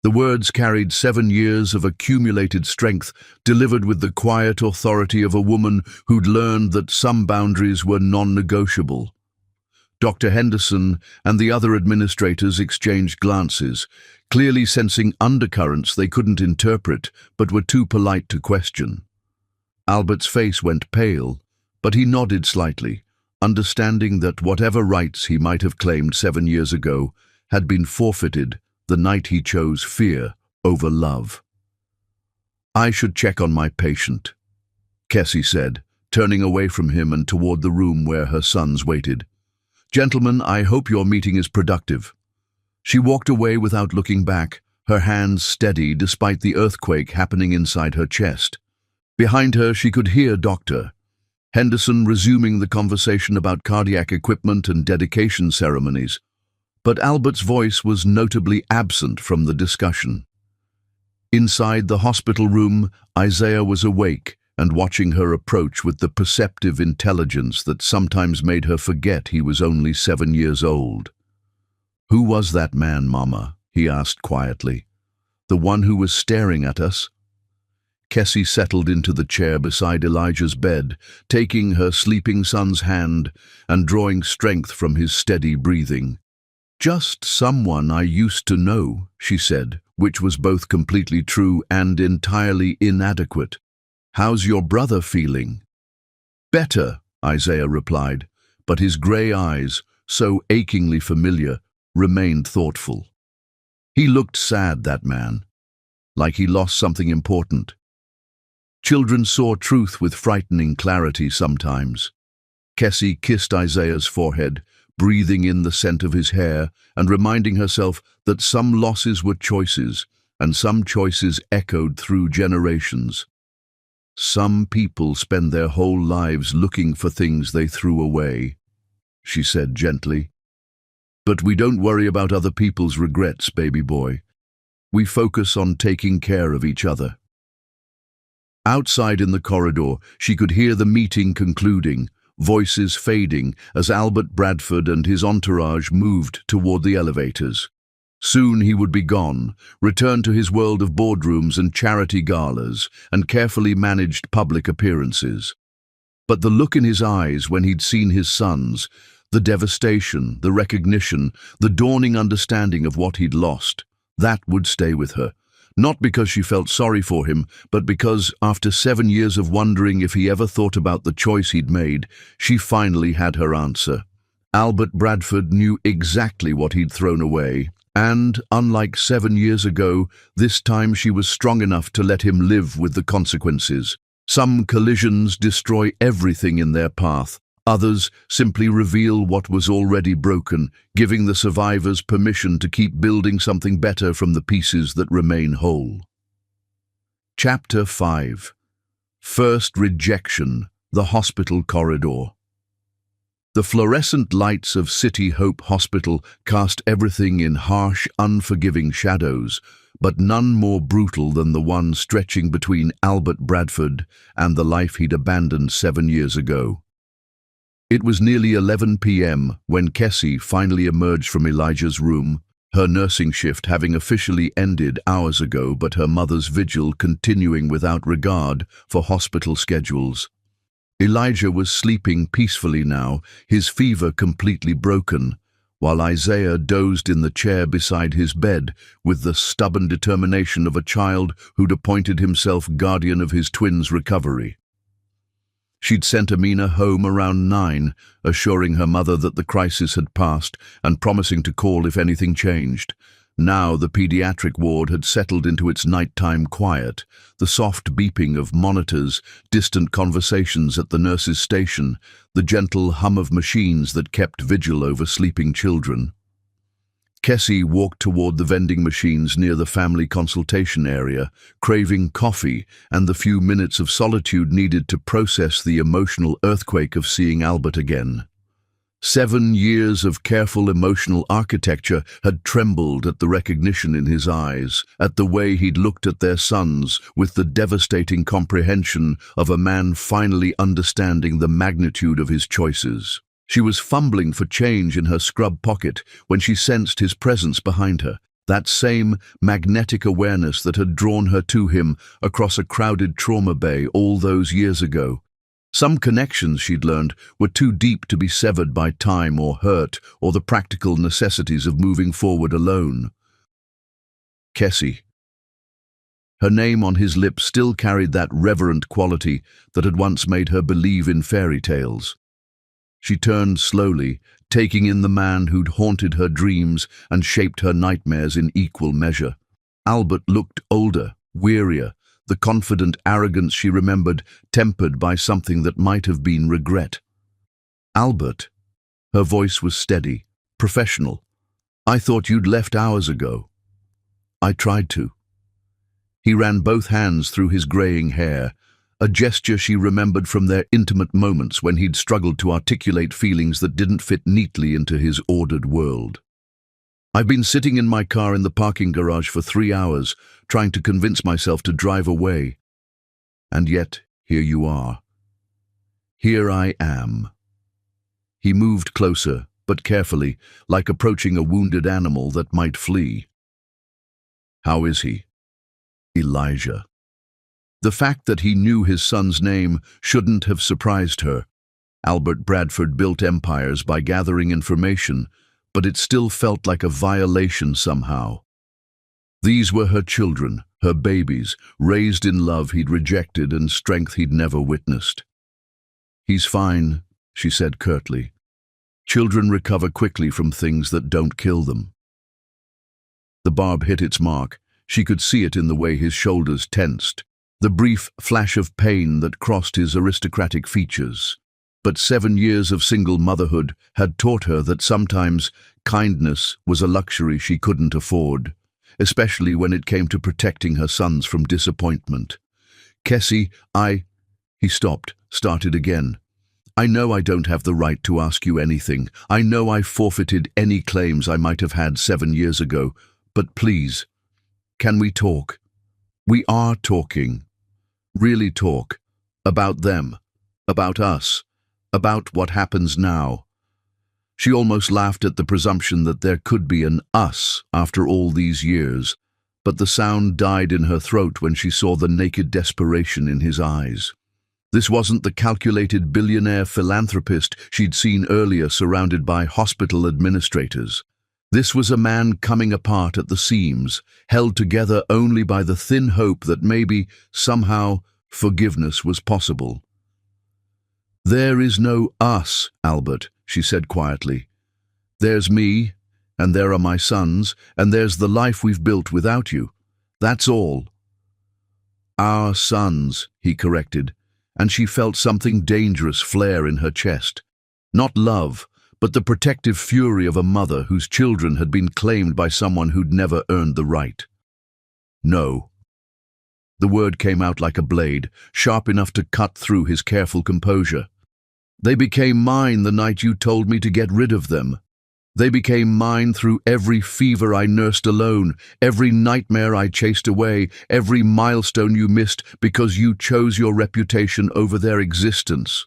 The words carried 7 years of accumulated strength, delivered with the quiet authority of a woman who'd learned that some boundaries were non-negotiable. Dr. Henderson and the other administrators exchanged glances, clearly sensing undercurrents they couldn't interpret but were too polite to question. Albert's face went pale, but he nodded slightly, understanding that whatever rights he might have claimed 7 years ago had been forfeited the night he chose fear over love. "I should check on my patient," Kessie said, turning away from him and toward the room where her sons waited. "Gentlemen, I hope your meeting is productive." She walked away without looking back, her hands steady despite the earthquake happening inside her chest. Behind her, she could hear Dr. Henderson resuming the conversation about cardiac equipment and dedication ceremonies, but Albert's voice was notably absent from the discussion. Inside the hospital room, Isaiah was awake and watching her approach with the perceptive intelligence that sometimes made her forget he was only 7 years old. "Who was that man, Mama?" he asked quietly. "The one who was staring at us?" Kessie settled into the chair beside Elijah's bed, taking her sleeping son's hand and drawing strength from his steady breathing. "Just someone I used to know," she said, which was both completely true and entirely inadequate. "How's your brother feeling?" "Better," Isaiah replied, but his grey eyes, so achingly familiar, remained thoughtful. He looked sad, that man, like he lost something important. Children saw truth with frightening clarity sometimes. Kessie kissed Isaiah's forehead, breathing in the scent of his hair and reminding herself that some losses were choices, and some choices echoed through generations. "Some people spend their whole lives looking for things they threw away," she said gently. "But we don't worry about other people's regrets, baby boy. We focus on taking care of each other." Outside in the corridor, she could hear the meeting concluding, voices fading as Albert Bradford and his entourage moved toward the elevators. Soon he would be gone, return to his world of boardrooms and charity galas and carefully managed public appearances. But the look in his eyes when he'd seen his sons, the devastation, the recognition, the dawning understanding of what he'd lost, that would stay with her. Not because she felt sorry for him, but because, after 7 years of wondering if he ever thought about the choice he'd made, she finally had her answer. Albert Bradford knew exactly what he'd thrown away, and, unlike 7 years ago, this time she was strong enough to let him live with the consequences. Some collisions destroy everything in their path. Others simply reveal what was already broken, giving the survivors permission to keep building something better from the pieces that remain whole. Chapter 5. First Rejection, the Hospital Corridor. The fluorescent lights of City Hope Hospital cast everything in harsh, unforgiving shadows, but none more brutal than the one stretching between Albert Bradford and the life he'd abandoned 7 years ago. It was nearly 11 p.m. when Kessie finally emerged from Elijah's room, her nursing shift having officially ended hours ago but her mother's vigil continuing without regard for hospital schedules. Elijah was sleeping peacefully now, his fever completely broken, while Isaiah dozed in the chair beside his bed with the stubborn determination of a child who'd appointed himself guardian of his twins' recovery. She'd sent Amina home around 9, assuring her mother that the crisis had passed and promising to call if anything changed. Now the pediatric ward had settled into its nighttime quiet, the soft beeping of monitors, distant conversations at the nurse's station, the gentle hum of machines that kept vigil over sleeping children. Kessie walked toward the vending machines near the family consultation area, craving coffee and the few minutes of solitude needed to process the emotional earthquake of seeing Albert again. 7 years of careful emotional architecture had trembled at the recognition in his eyes, at the way he'd looked at their sons with the devastating comprehension of a man finally understanding the magnitude of his choices. She was fumbling for change in her scrub pocket when she sensed his presence behind her, that same magnetic awareness that had drawn her to him across a crowded trauma bay all those years ago. Some connections, she'd learned, were too deep to be severed by time or hurt or the practical necessities of moving forward alone. Kessie. Her name on his lips still carried that reverent quality that had once made her believe in fairy tales. She turned slowly, taking in the man who'd haunted her dreams and shaped her nightmares in equal measure. Albert looked older, wearier, the confident arrogance she remembered tempered by something that might have been regret. "Albert." Her voice was steady, professional. "I thought you'd left hours ago." "I tried to." He ran both hands through his graying hair, a gesture she remembered from their intimate moments when he'd struggled to articulate feelings that didn't fit neatly into his ordered world. "I've been sitting in my car in the parking garage for 3 hours, trying to convince myself to drive away. And yet, here you are. Here I am." He moved closer, but carefully, like approaching a wounded animal that might flee. "How is he?" "Elijah." The fact that he knew his son's name shouldn't have surprised her. Albert Bradford built empires by gathering information, but it still felt like a violation somehow. These were her children, her babies, raised in love he'd rejected and strength he'd never witnessed. "He's fine," she said curtly. "Children recover quickly from things that don't kill them." The barb hit its mark. She could see it in the way his shoulders tensed, the brief flash of pain that crossed his aristocratic features. But 7 years of single motherhood had taught her that sometimes kindness was a luxury she couldn't afford, especially when it came to protecting her sons from disappointment. "Kessie, He stopped, started again. "I know I don't have the right to ask you anything. I know I forfeited any claims I might have had 7 years ago, but please, can we talk? We are talking. Really talk. About them. About us. About what happens now." She almost laughed at the presumption that there could be an us after all these years, but the sound died in her throat when she saw the naked desperation in his eyes. This wasn't the calculated billionaire philanthropist she'd seen earlier surrounded by hospital administrators. This was a man coming apart at the seams, held together only by the thin hope that maybe, somehow, forgiveness was possible. "There is no us, Albert," she said quietly. "There's me, and there are my sons, and there's the life we've built without you. That's all." "Our sons," he corrected, and she felt something dangerous flare in her chest. Not love, but the protective fury of a mother whose children had been claimed by someone who'd never earned the right. "No." The word came out like a blade, sharp enough to cut through his careful composure. "They became mine the night you told me to get rid of them. They became mine through every fever I nursed alone, every nightmare I chased away, every milestone you missed because you chose your reputation over their existence."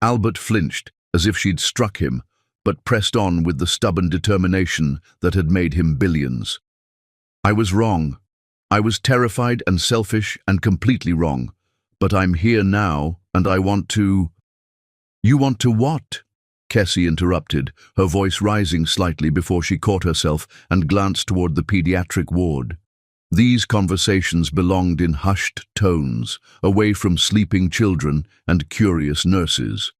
Albert flinched, as if she'd struck him, but pressed on with the stubborn determination that had made him billions. "I was wrong. I was terrified and selfish and completely wrong. But I'm here now, and I want to—" "You want to what?" Kessie interrupted, her voice rising slightly before she caught herself and glanced toward the pediatric ward. These conversations belonged in hushed tones, away from sleeping children and curious nurses.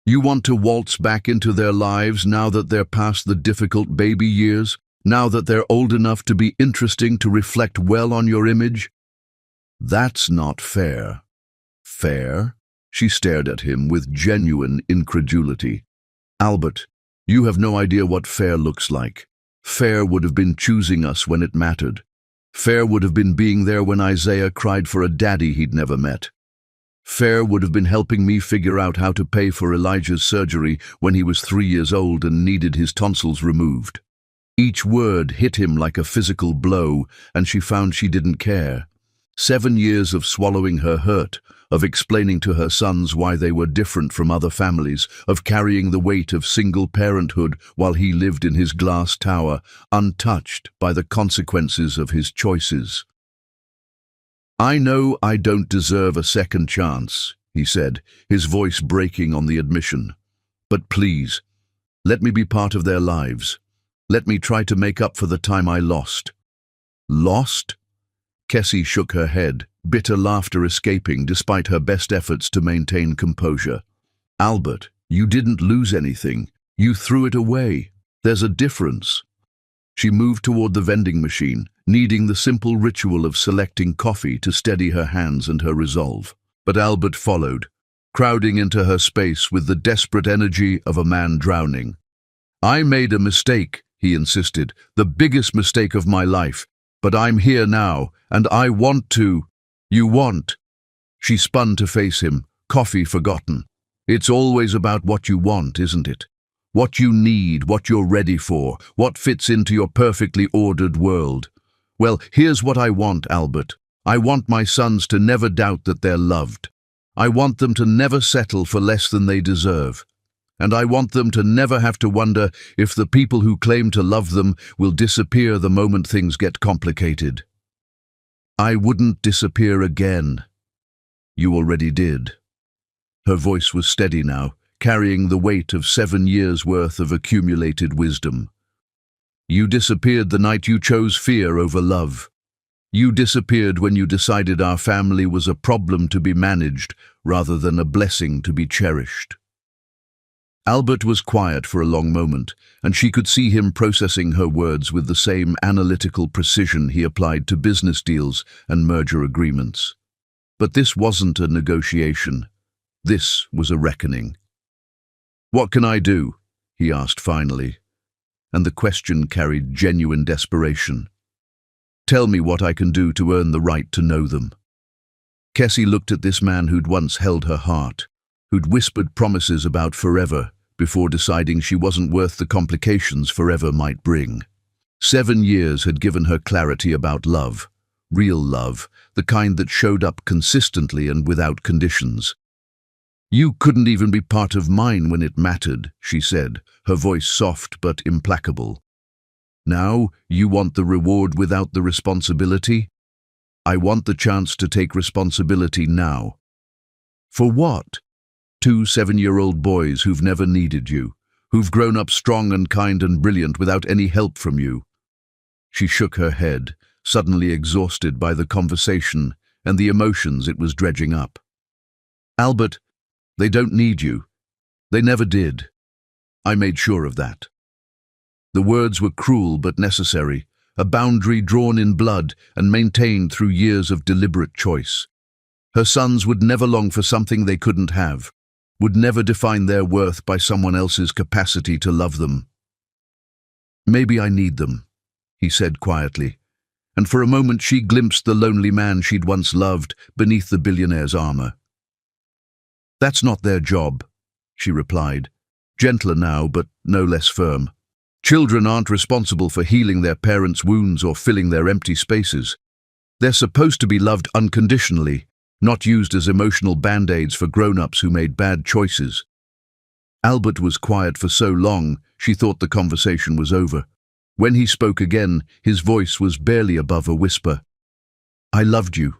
You want to waltz back into their lives now that they're past the difficult baby years, now that they're old enough to be interesting, to reflect well on your image? That's not fair. Fair? She stared at him with genuine incredulity. Albert, you have no idea what fair looks like. Fair would have been choosing us when it mattered. Fair would have been being there when Isaiah cried for a daddy he'd never met. Fair would have been helping me figure out how to pay for Elijah's surgery when he was 3 years old and needed his tonsils removed. Each word hit him like a physical blow, and she found she didn't care. 7 years of swallowing her hurt, of explaining to her sons why they were different from other families, of carrying the weight of single parenthood while he lived in his glass tower, untouched by the consequences of his choices. I know I don't deserve a second chance, he said, his voice breaking on the admission. But please, let me be part of their lives. Let me try to make up for the time I lost. Lost? Kessie shook her head, bitter laughter escaping despite her best efforts to maintain composure. Albert, you didn't lose anything. You threw it away. There's a difference. She moved toward the vending machine, needing the simple ritual of selecting coffee to steady her hands and her resolve. But Albert followed, crowding into her space with the desperate energy of a man drowning. I made a mistake, he insisted, the biggest mistake of my life. But I'm here now, and I want to. You want. She spun to face him, coffee forgotten. It's always about what you want, isn't it? What you need, what you're ready for, what fits into your perfectly ordered world. Well, here's what I want, Albert. I want my sons to never doubt that they're loved. I want them to never settle for less than they deserve. And I want them to never have to wonder if the people who claim to love them will disappear the moment things get complicated. I wouldn't disappear again. You already did. Her voice was steady now, carrying the weight of 7 years' worth of accumulated wisdom. You disappeared the night you chose fear over love. You disappeared when you decided our family was a problem to be managed rather than a blessing to be cherished. Albert was quiet for a long moment, and she could see him processing her words with the same analytical precision he applied to business deals and merger agreements. But this wasn't a negotiation. This was a reckoning. What can I do? He asked finally, and the question carried genuine desperation. Tell me what I can do to earn the right to know them. Kessie looked at this man who'd once held her heart, who'd whispered promises about forever before deciding she wasn't worth the complications forever might bring. 7 years had given her clarity about love, real love, the kind that showed up consistently and without conditions. You couldn't even be part of mine when it mattered, she said, her voice soft but implacable. Now you want the reward without the responsibility? I want the chance to take responsibility now. For what? 2 7-year-old boys who've never needed you, who've grown up strong and kind and brilliant without any help from you. She shook her head, suddenly exhausted by the conversation and the emotions it was dredging up. Albert, they don't need you. They never did. I made sure of that. The words were cruel but necessary, a boundary drawn in blood and maintained through years of deliberate choice. Her sons would never long for something they couldn't have, would never define their worth by someone else's capacity to love them. Maybe I need them, he said quietly, and for a moment she glimpsed the lonely man she'd once loved beneath the billionaire's armor. That's not their job, she replied, gentler now but no less firm. Children aren't responsible for healing their parents' wounds or filling their empty spaces. They're supposed to be loved unconditionally, not used as emotional band-aids for grown-ups who made bad choices. Albert was quiet for so long, she thought the conversation was over. When he spoke again, his voice was barely above a whisper. I loved you.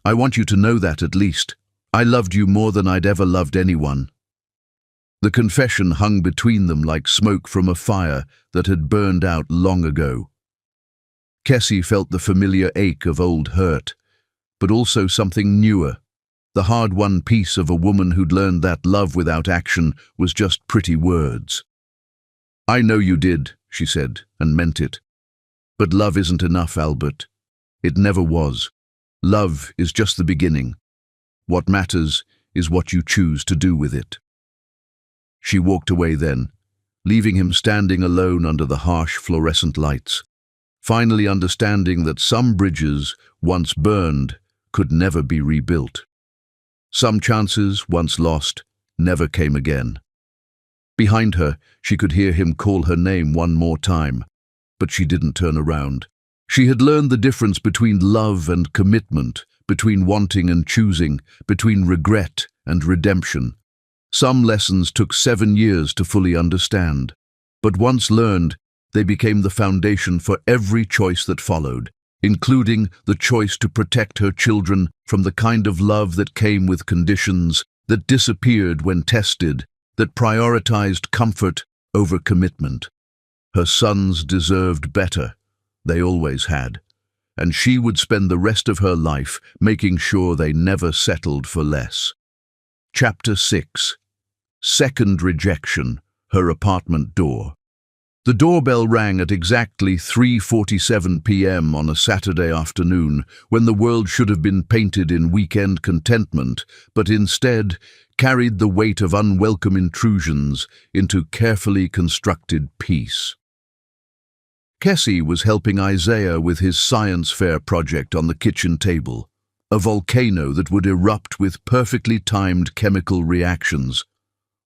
I want you to know that at least. I loved you more than I'd ever loved anyone. The confession hung between them like smoke from a fire that had burned out long ago. Kessie felt the familiar ache of old hurt, but also something newer, the hard-won peace of a woman who'd learned that love without action was just pretty words. "I know you did," she said, and meant it. "But love isn't enough, Albert. It never was. Love is just the beginning. What matters is what you choose to do with it." She walked away then, leaving him standing alone under the harsh fluorescent lights, finally understanding that some bridges, once burned, could never be rebuilt. Some chances, once lost, never came again. Behind her, she could hear him call her name one more time, but she didn't turn around. She had learned the difference between love and commitment, between wanting and choosing, between regret and redemption. Some lessons took 7 years to fully understand, but once learned, they became the foundation for every choice that followed, including the choice to protect her children from the kind of love that came with conditions, that disappeared when tested, that prioritized comfort over commitment. Her sons deserved better. They always had. And she would spend the rest of her life making sure they never settled for less. Chapter 6. Second rejection, her apartment door. The doorbell rang at exactly 3:47 p.m. on a Saturday afternoon, when the world should have been painted in weekend contentment, but instead carried the weight of unwelcome intrusions into carefully constructed peace. Kessie was helping Isaiah with his science fair project on the kitchen table, a volcano that would erupt with perfectly timed chemical reactions,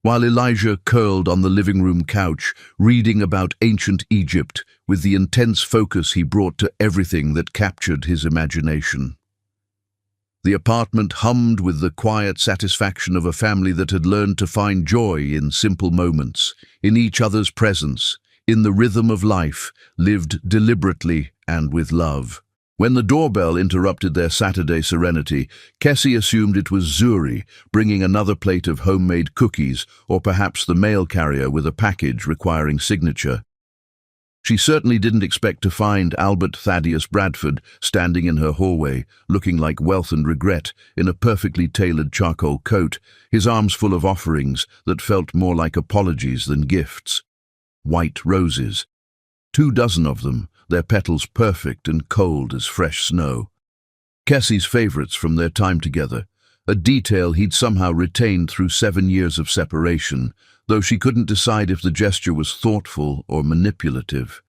while Elijah curled on the living room couch, reading about ancient Egypt with the intense focus he brought to everything that captured his imagination. The apartment hummed with the quiet satisfaction of a family that had learned to find joy in simple moments, in each other's presence, in the rhythm of life, lived deliberately and with love. When the doorbell interrupted their Saturday serenity, Kessie assumed it was Zuri, bringing another plate of homemade cookies, or perhaps the mail carrier with a package requiring signature. She certainly didn't expect to find Albert Thaddeus Bradford standing in her hallway, looking like wealth and regret, in a perfectly tailored charcoal coat, his arms full of offerings that felt more like apologies than gifts. White roses. 24 of them, their petals perfect and cold as fresh snow. Kessie's favorites from their time together, a detail he'd somehow retained through 7 years of separation, though she couldn't decide if the gesture was thoughtful or manipulative.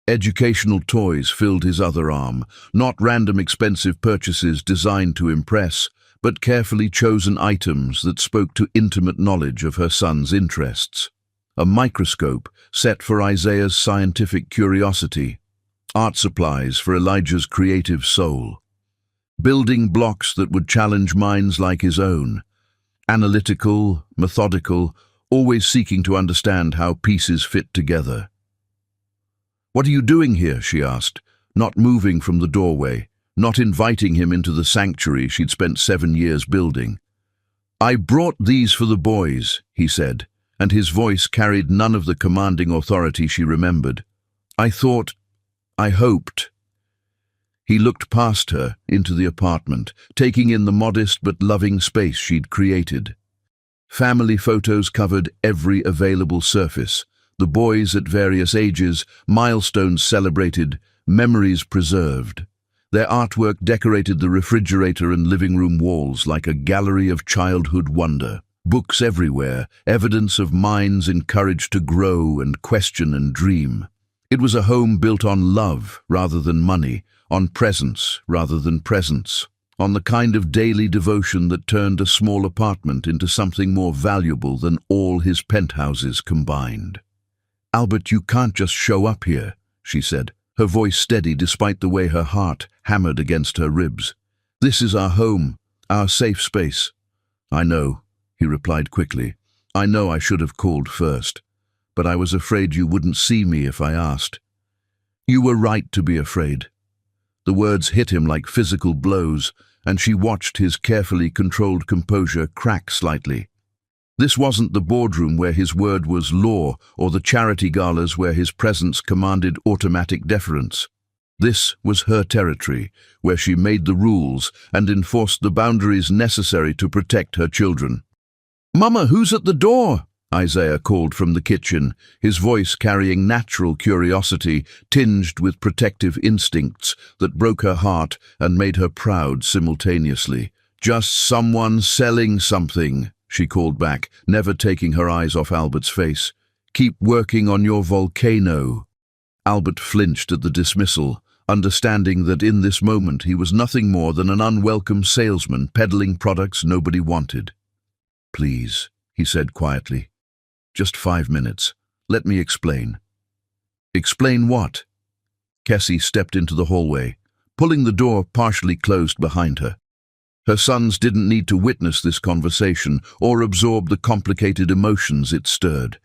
Educational toys filled his other arm, not random expensive purchases designed to impress, but carefully chosen items that spoke to intimate knowledge of her son's interests. A microscope set for Isaiah's scientific curiosity, art supplies for Elijah's creative soul, building blocks that would challenge minds like his own, analytical, methodical, always seeking to understand how pieces fit together. "What are you doing here?" she asked, not moving from the doorway, not inviting him into the sanctuary she'd spent 7 years building. "I brought these for the boys," he said, and his voice carried none of the commanding authority she remembered. I hoped." He looked past her, into the apartment, taking in the modest but loving space she'd created. Family photos covered every available surface, the boys at various ages, milestones celebrated, memories preserved. Their artwork decorated the refrigerator and living room walls like a gallery of childhood wonder. Books everywhere, evidence of minds encouraged to grow and question and dream. It was a home built on love rather than money, on presence rather than presence, on the kind of daily devotion that turned a small apartment into something more valuable than all his penthouses combined. "Albert, you can't just show up here," she said, her voice steady despite the way her heart hammered against her ribs. "This is our home, our safe space." "I know," he replied quickly. "I know I should have called first, but I was afraid you wouldn't see me if I asked." "You were right to be afraid." The words hit him like physical blows, and she watched his carefully controlled composure crack slightly. This wasn't the boardroom where his word was law, or the charity galas where his presence commanded automatic deference. This was her territory, where she made the rules and enforced the boundaries necessary to protect her children. "Mama, who's at the door?" Isaiah called from the kitchen, his voice carrying natural curiosity tinged with protective instincts that broke her heart and made her proud simultaneously. "Just someone selling something," she called back, never taking her eyes off Albert's face. "Keep working on your volcano." Albert flinched at the dismissal, understanding that in this moment he was nothing more than an unwelcome salesman peddling products nobody wanted. "Please," he said quietly. "Just 5 minutes. Let me explain." "Explain what?" Cassie stepped into the hallway, pulling the door partially closed behind her. Her sons didn't need to witness this conversation or absorb the complicated emotions it stirred.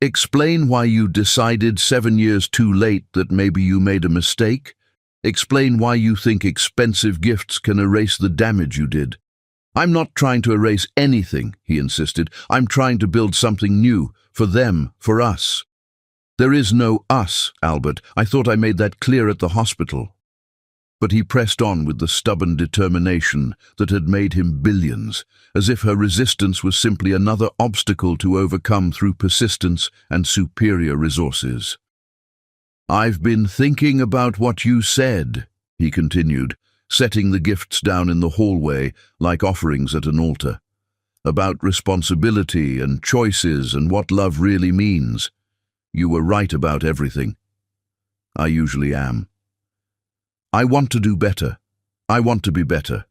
"Explain why you decided 7 years too late that maybe you made a mistake. Explain why you think expensive gifts can erase the damage you did." "I'm not trying to erase anything," he insisted. "I'm trying to build something new, for them, for us." "There is no us, Albert. I thought I made that clear at the hospital." But he pressed on with the stubborn determination that had made him billions, as if her resistance was simply another obstacle to overcome through persistence and superior resources. "I've been thinking about what you said," he continued, setting the gifts down in the hallway like offerings at an altar. "About responsibility and choices and what love really means. You were right about everything. I usually am. I want to do better. I want to be better.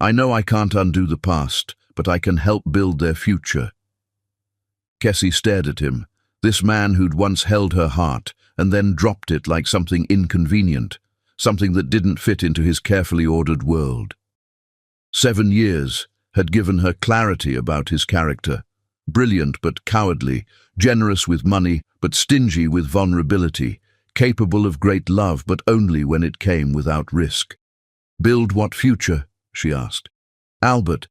I know I can't undo the past, but I can help build their future." Cassie stared at him, this man who'd once held her heart and then dropped it like something inconvenient, something that didn't fit into his carefully ordered world. 7 years had given her clarity about his character, brilliant but cowardly, generous with money but stingy with vulnerability, capable of great love but only when it came without risk. "Build what future?" she asked. "Albert,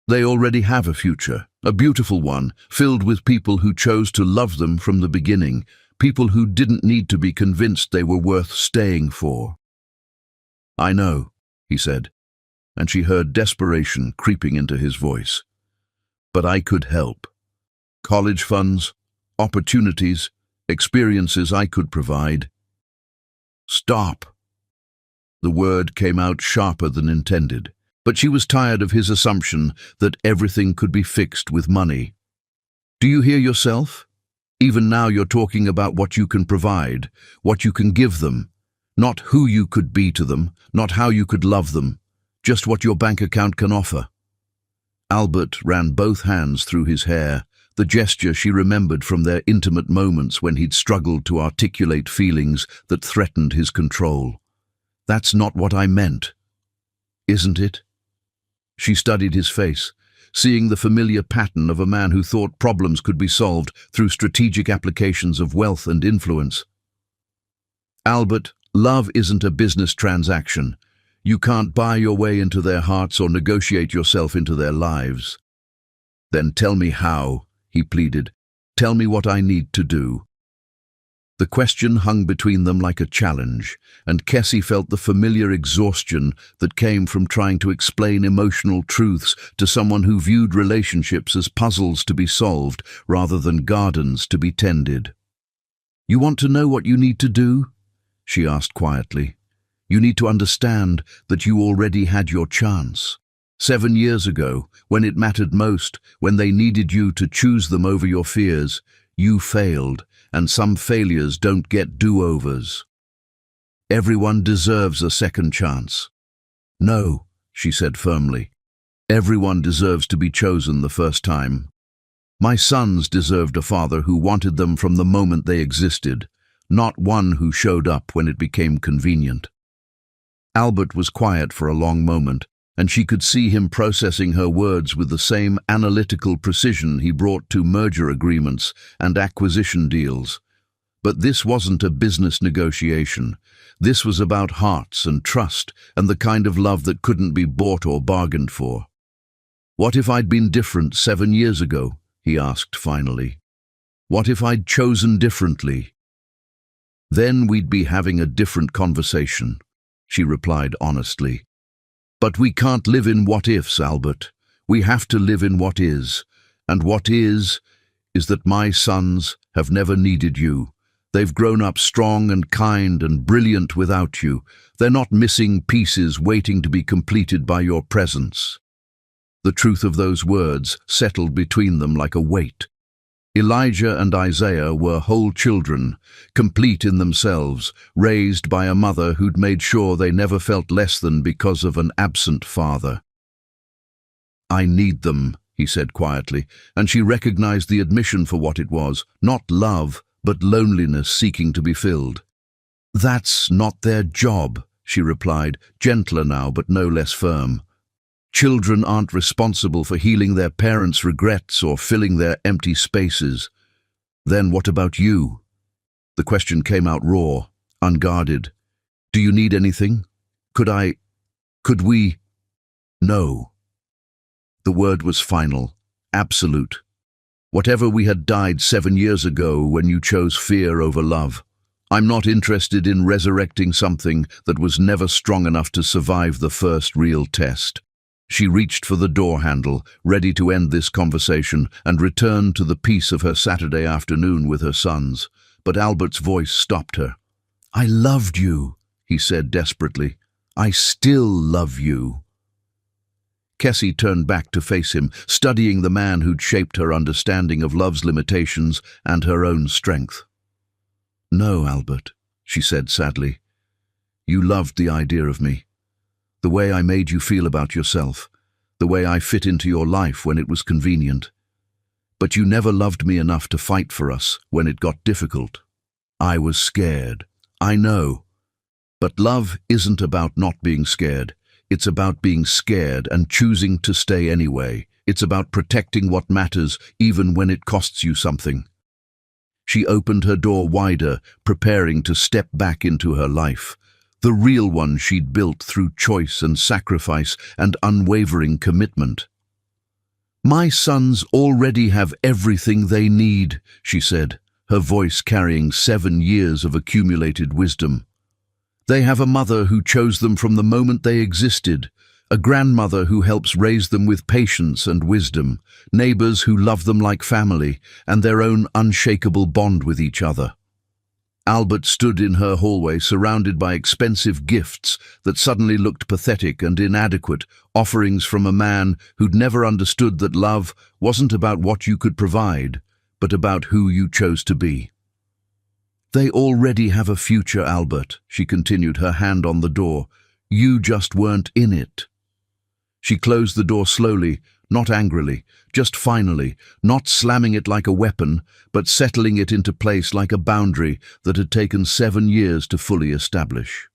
they already have a future, a beautiful one, filled with people who chose to love them from the beginning, people who didn't need to be convinced they were worth staying for." "I know," he said, and she heard desperation creeping into his voice. "But I could help. College funds, opportunities, experiences I could provide." "Stop." The word came out sharper than intended, but she was tired of his assumption that everything could be fixed with money. "Do you hear yourself? Even now you're talking about what you can provide, what you can give them, not who you could be to them, not how you could love them, just what your bank account can offer." Albert ran both hands through his hair, the gesture she remembered from their intimate moments when he'd struggled to articulate feelings that threatened his control. "That's not what I meant." "Isn't it?" She studied his face, seeing the familiar pattern of a man who thought problems could be solved through strategic applications of wealth and influence. "Albert, love isn't a business transaction. You can't buy your way into their hearts or negotiate yourself into their lives." "Then tell me how," he pleaded. "Tell me what I need to do." The question hung between them like a challenge, and Cassie felt the familiar exhaustion that came from trying to explain emotional truths to someone who viewed relationships as puzzles to be solved rather than gardens to be tended. "You want to know what you need to do?" she asked quietly. "You need to understand that you already had your chance. 7 years ago, when it mattered most, when they needed you to choose them over your fears, you failed, and some failures don't get do-overs. Everyone deserves a second chance." "No," she said firmly. "Everyone deserves to be chosen the first time. My sons deserved a father who wanted them from the moment they existed, not one who showed up when it became convenient." Albert was quiet for a long moment, and she could see him processing her words with the same analytical precision he brought to merger agreements and acquisition deals. But this wasn't a business negotiation. This was about hearts and trust and the kind of love that couldn't be bought or bargained for. "What if I'd been different 7 years ago?" he asked finally. "What if I'd chosen differently?" Then we'd be having a different conversation, she replied honestly. But we can't live in what-ifs, Albert. We have to live in what is. And what is that my sons have never needed you. They've grown up strong and kind and brilliant without you. They're not missing pieces waiting to be completed by your presence. The truth of those words settled between them like a weight. Elijah and Isaiah were whole children, complete in themselves, raised by a mother who'd made sure they never felt less than because of an absent father. I need them, he said quietly, and she recognized the admission for what it was, not love, but loneliness seeking to be filled. That's not their job, she replied, gentler now but no less firm. Children aren't responsible for healing their parents' regrets or filling their empty spaces. Then what about you? The question came out raw, unguarded. Do you need anything? Could we? No. The word was final, absolute. Whatever we had died 7 years ago when you chose fear over love. I'm not interested in resurrecting something that was never strong enough to survive the first real test. She reached for the door handle, ready to end this conversation and return to the peace of her Saturday afternoon with her sons. But Albert's voice stopped her. I loved you, he said desperately. I still love you. Kessie turned back to face him, studying the man who'd shaped her understanding of love's limitations and her own strength. No, Albert, she said sadly. You loved the idea of me. The way I made you feel about yourself, the way I fit into your life when it was convenient. But you never loved me enough to fight for us when it got difficult. I was scared, I know. But love isn't about not being scared. It's about being scared and choosing to stay anyway. It's about protecting what matters, even when it costs you something. She opened her door wider, preparing to step back into her life. The real one she'd built through choice and sacrifice and unwavering commitment. My sons already have everything they need, she said, her voice carrying 7 years of accumulated wisdom. They have a mother who chose them from the moment they existed, a grandmother who helps raise them with patience and wisdom, neighbors who love them like family, and their own unshakable bond with each other. Albert stood in her hallway surrounded by expensive gifts that suddenly looked pathetic and inadequate, offerings from a man who'd never understood that love wasn't about what you could provide, but about who you chose to be. They already have a future, Albert, she continued, her hand on the door. You just weren't in it. She closed the door slowly, not angrily, just finally, not slamming it like a weapon, but settling it into place like a boundary that had taken 7 years to fully establish.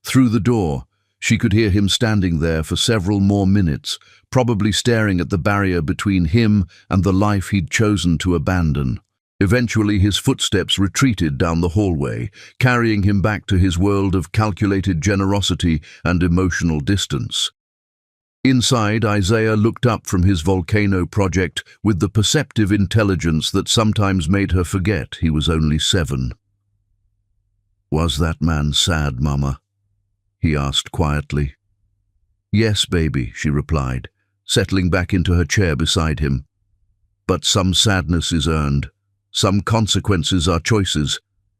Through the door, she could hear him standing there for several more minutes, probably staring at the barrier between him and the life he'd chosen to abandon. Eventually his footsteps retreated down the hallway, carrying him back to his world of calculated generosity and emotional distance. Inside, Isaiah looked up from his volcano project with the perceptive intelligence that sometimes made her forget he was only 7. Was that man sad, Mama? He asked quietly. Yes, baby, she replied, settling back into her chair beside him. But some sadness is earned. Some consequences are choices,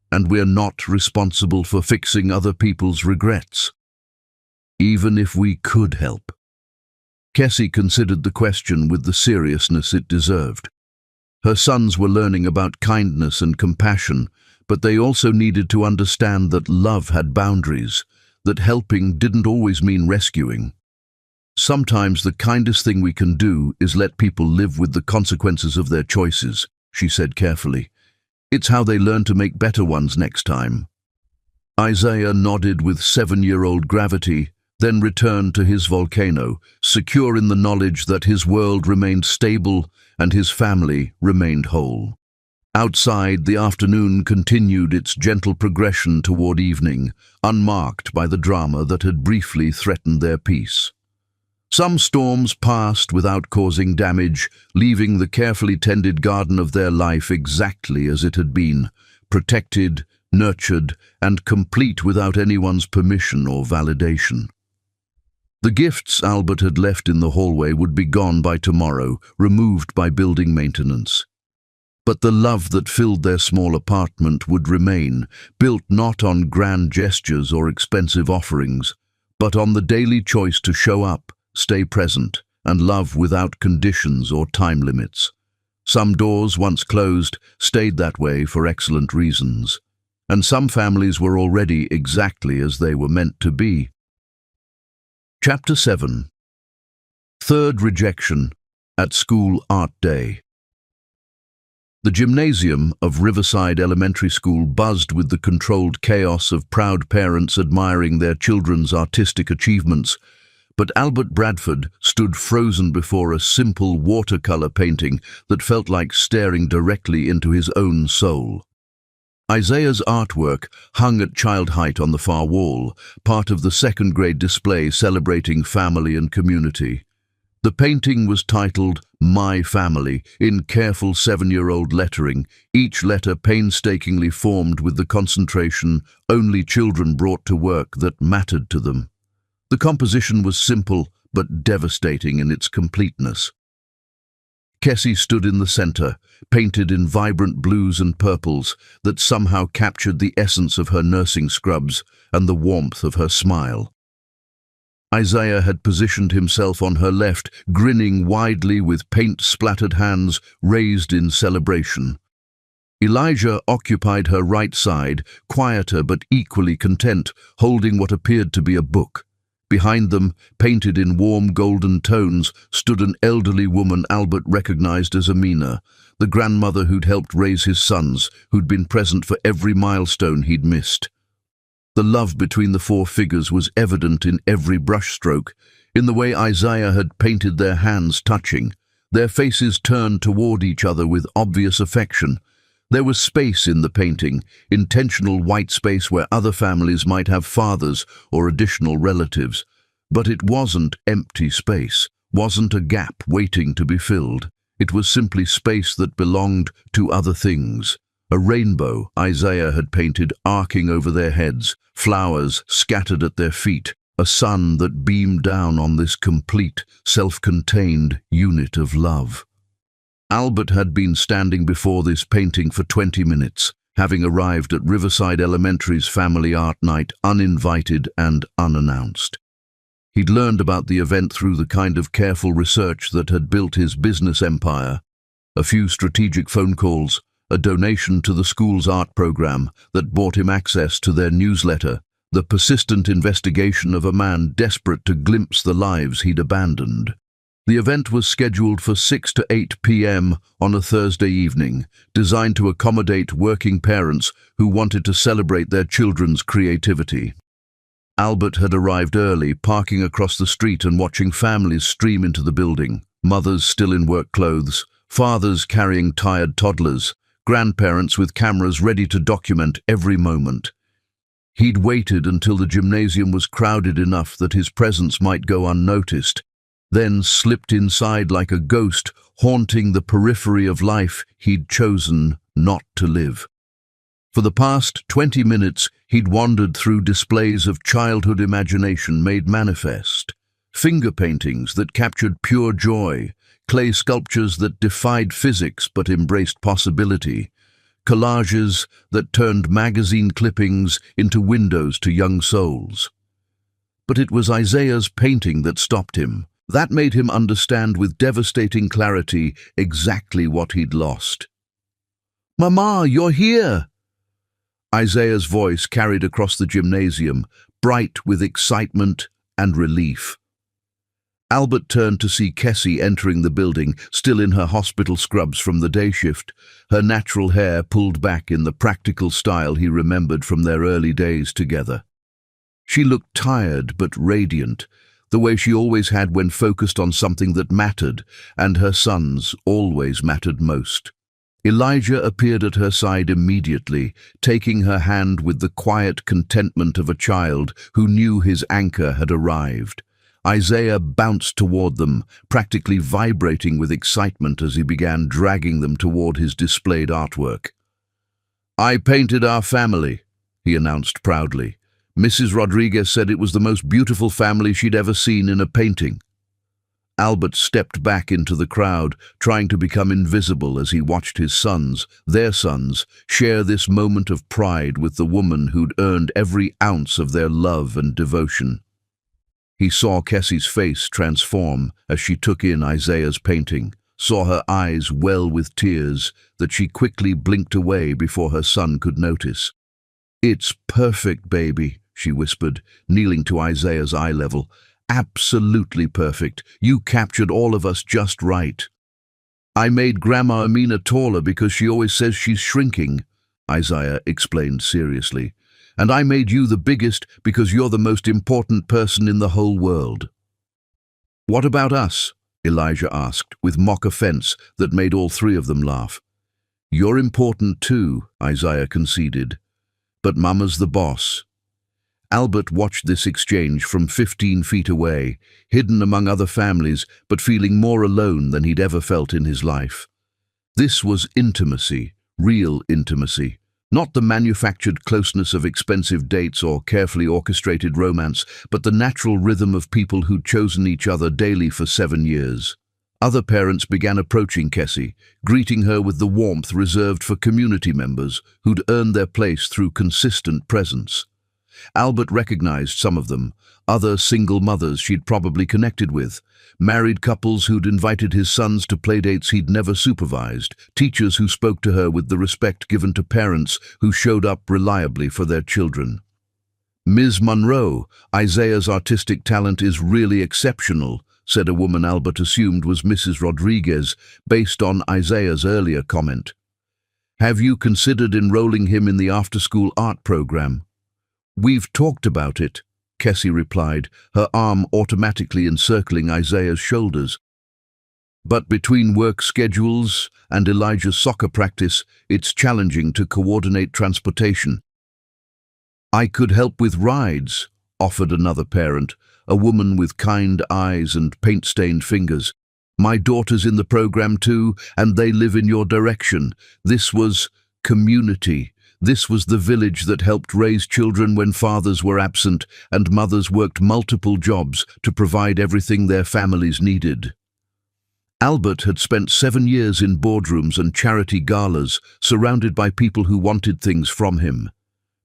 and we're not responsible for fixing other people's regrets. Even if we could help. Kessie considered the question with the seriousness it deserved. Her sons were learning about kindness and compassion, but they also needed to understand that love had boundaries, that helping didn't always mean rescuing. Sometimes the kindest thing we can do is let people live with the consequences of their choices, she said carefully. It's how they learn to make better ones next time. Isaiah nodded with 7-year-old gravity, then returned to his volcano, secure in the knowledge that his world remained stable and his family remained whole. Outside, the afternoon continued its gentle progression toward evening, unmarked by the drama that had briefly threatened their peace. Some storms passed without causing damage, leaving the carefully tended garden of their life exactly as it had been, protected, nurtured, and complete without anyone's permission or validation. The gifts Albert had left in the hallway would be gone by tomorrow, removed by building maintenance. But the love that filled their small apartment would remain, built not on grand gestures or expensive offerings, but on the daily choice to show up, stay present, and love without conditions or time limits. Some doors, once closed, stayed that way for excellent reasons, and some families were already exactly as they were meant to be. Chapter 7. Third Rejection at School Art Day. The gymnasium of Riverside Elementary School buzzed with the controlled chaos of proud parents admiring their children's artistic achievements, but Albert Bradford stood frozen before a simple watercolor painting that felt like staring directly into his own soul. Isaiah's artwork hung at child height on the far wall, part of the second-grade display celebrating family and community. The painting was titled "My Family" in careful 7-year-old lettering, each letter painstakingly formed with the concentration only children brought to work that mattered to them. The composition was simple but devastating in its completeness. Kessie stood in the center, painted in vibrant blues and purples that somehow captured the essence of her nursing scrubs and the warmth of her smile. Isaiah had positioned himself on her left, grinning widely with paint-splattered hands raised in celebration. Elijah occupied her right side, quieter but equally content, holding what appeared to be a book. Behind them, painted in warm golden tones, stood an elderly woman Albert recognized as Amina, the grandmother who'd helped raise his sons, who'd been present for every milestone he'd missed. The love between the four figures was evident in every brushstroke, in the way Isaiah had painted their hands touching, their faces turned toward each other with obvious affection. There was space in the painting, intentional white space where other families might have fathers or additional relatives. But it wasn't empty space, wasn't a gap waiting to be filled. It was simply space that belonged to other things. A rainbow Isaiah had painted arcing over their heads, flowers scattered at their feet, a sun that beamed down on this complete, self-contained unit of love. Albert had been standing before this painting for 20 minutes, having arrived at Riverside Elementary's family art night uninvited and unannounced. He'd learned about the event through the kind of careful research that had built his business empire. A few strategic phone calls, a donation to the school's art program that bought him access to their newsletter, the persistent investigation of a man desperate to glimpse the lives he'd abandoned. The event was scheduled for 6 to 8 p.m. on a Thursday evening, designed to accommodate working parents who wanted to celebrate their children's creativity. Albert had arrived early, parking across the street and watching families stream into the building, mothers still in work clothes, fathers carrying tired toddlers, grandparents with cameras ready to document every moment. He'd waited until the gymnasium was crowded enough that his presence might go unnoticed, then slipped inside like a ghost, haunting the periphery of life he'd chosen not to live. For the past 20 minutes, he'd wandered through displays of childhood imagination made manifest, finger paintings that captured pure joy, clay sculptures that defied physics but embraced possibility, collages that turned magazine clippings into windows to young souls. But it was Isaiah's painting that stopped him. That made him understand with devastating clarity exactly what he'd lost. "Mama, you're here!" Isaiah's voice carried across the gymnasium, bright with excitement and relief. Albert turned to see Kessie entering the building, still in her hospital scrubs from the day shift, her natural hair pulled back in the practical style he remembered from their early days together. She looked tired but radiant, the way she always had when focused on something that mattered, and her sons always mattered most. Elijah appeared at her side immediately, taking her hand with the quiet contentment of a child who knew his anchor had arrived. Isaiah bounced toward them, practically vibrating with excitement as he began dragging them toward his displayed artwork. "I painted our family," he announced proudly. Mrs. Rodriguez said it was the most beautiful family she'd ever seen in a painting. Albert stepped back into the crowd, trying to become invisible as he watched his sons, their sons, share this moment of pride with the woman who'd earned every ounce of their love and devotion. He saw Kessie's face transform as she took in Isaiah's painting, saw her eyes well with tears that she quickly blinked away before her son could notice. "It's perfect, baby," she whispered, kneeling to Isaiah's eye level. "Absolutely perfect. You captured all of us just right." "I made Grandma Amina taller because she always says she's shrinking," Isaiah explained seriously. "And I made you the biggest because you're the most important person in the whole world." "What about us?" Elijah asked, with mock offense that made all three of them laugh. "You're important too," Isaiah conceded. "But Mama's the boss." Albert watched this exchange from 15 feet away, hidden among other families, but feeling more alone than he'd ever felt in his life. This was intimacy, real intimacy, not the manufactured closeness of expensive dates or carefully orchestrated romance, but the natural rhythm of people who'd chosen each other daily for 7 years. Other parents began approaching Kessie, greeting her with the warmth reserved for community members who'd earned their place through consistent presence. Albert recognized some of them, other single mothers she'd probably connected with, married couples who'd invited his sons to playdates he'd never supervised, teachers who spoke to her with the respect given to parents who showed up reliably for their children. "Ms. Monroe, Isaiah's artistic talent is really exceptional," said a woman Albert assumed was Mrs. Rodriguez, based on Isaiah's earlier comment. "Have you considered enrolling him in the after-school art program?" "We've talked about it," Kessie replied, her arm automatically encircling Isaiah's shoulders. "But between work schedules and Elijah's soccer practice, it's challenging to coordinate transportation." "I could help with rides," offered another parent, a woman with kind eyes and paint-stained fingers. "My daughter's in the program too, and they live in your direction." This was community. This was the village that helped raise children when fathers were absent and mothers worked multiple jobs to provide everything their families needed. Albert had spent 7 years in boardrooms and charity galas, surrounded by people who wanted things from him.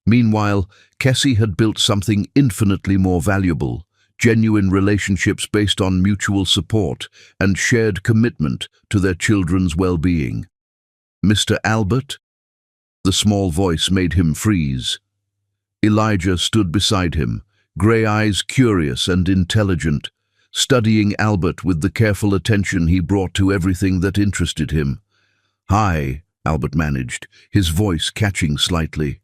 Meanwhile, Kessie had built something infinitely more valuable, genuine relationships based on mutual support and shared commitment to their children's well-being. "Mr. Albert?" The small voice made him freeze. Elijah stood beside him, grey eyes curious and intelligent, studying Albert with the careful attention he brought to everything that interested him. "Hi," Albert managed, his voice catching slightly.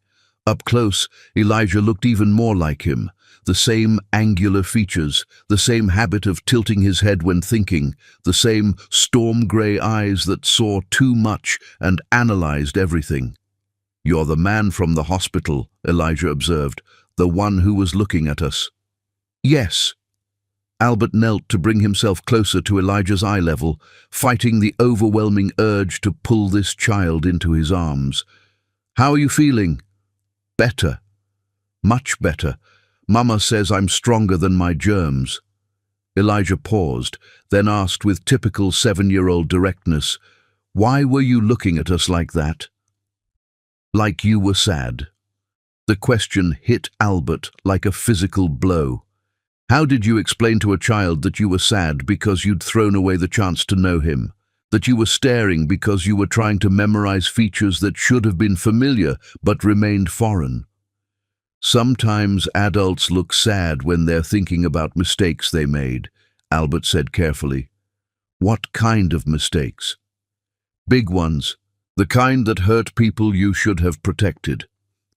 Up close, Elijah looked even more like him, the same angular features, the same habit of tilting his head when thinking, the same storm-grey eyes that saw too much and analyzed everything. "You're the man from the hospital," Elijah observed, "the one who was looking at us." "Yes." Albert knelt to bring himself closer to Elijah's eye level, fighting the overwhelming urge to pull this child into his arms. "How are you feeling?" "Better. Much better. Mama says I'm stronger than my germs." Elijah paused, then asked with typical 7-year-old directness, "Why were you looking at us like that?" "Like you were sad." The question hit Albert like a physical blow. How did you explain to a child that you were sad because you'd thrown away the chance to know him? That you were staring because you were trying to memorize features that should have been familiar but remained foreign? "Sometimes adults look sad when they're thinking about mistakes they made," Albert said carefully. "What kind of mistakes?" "Big ones. The kind that hurt people you should have protected."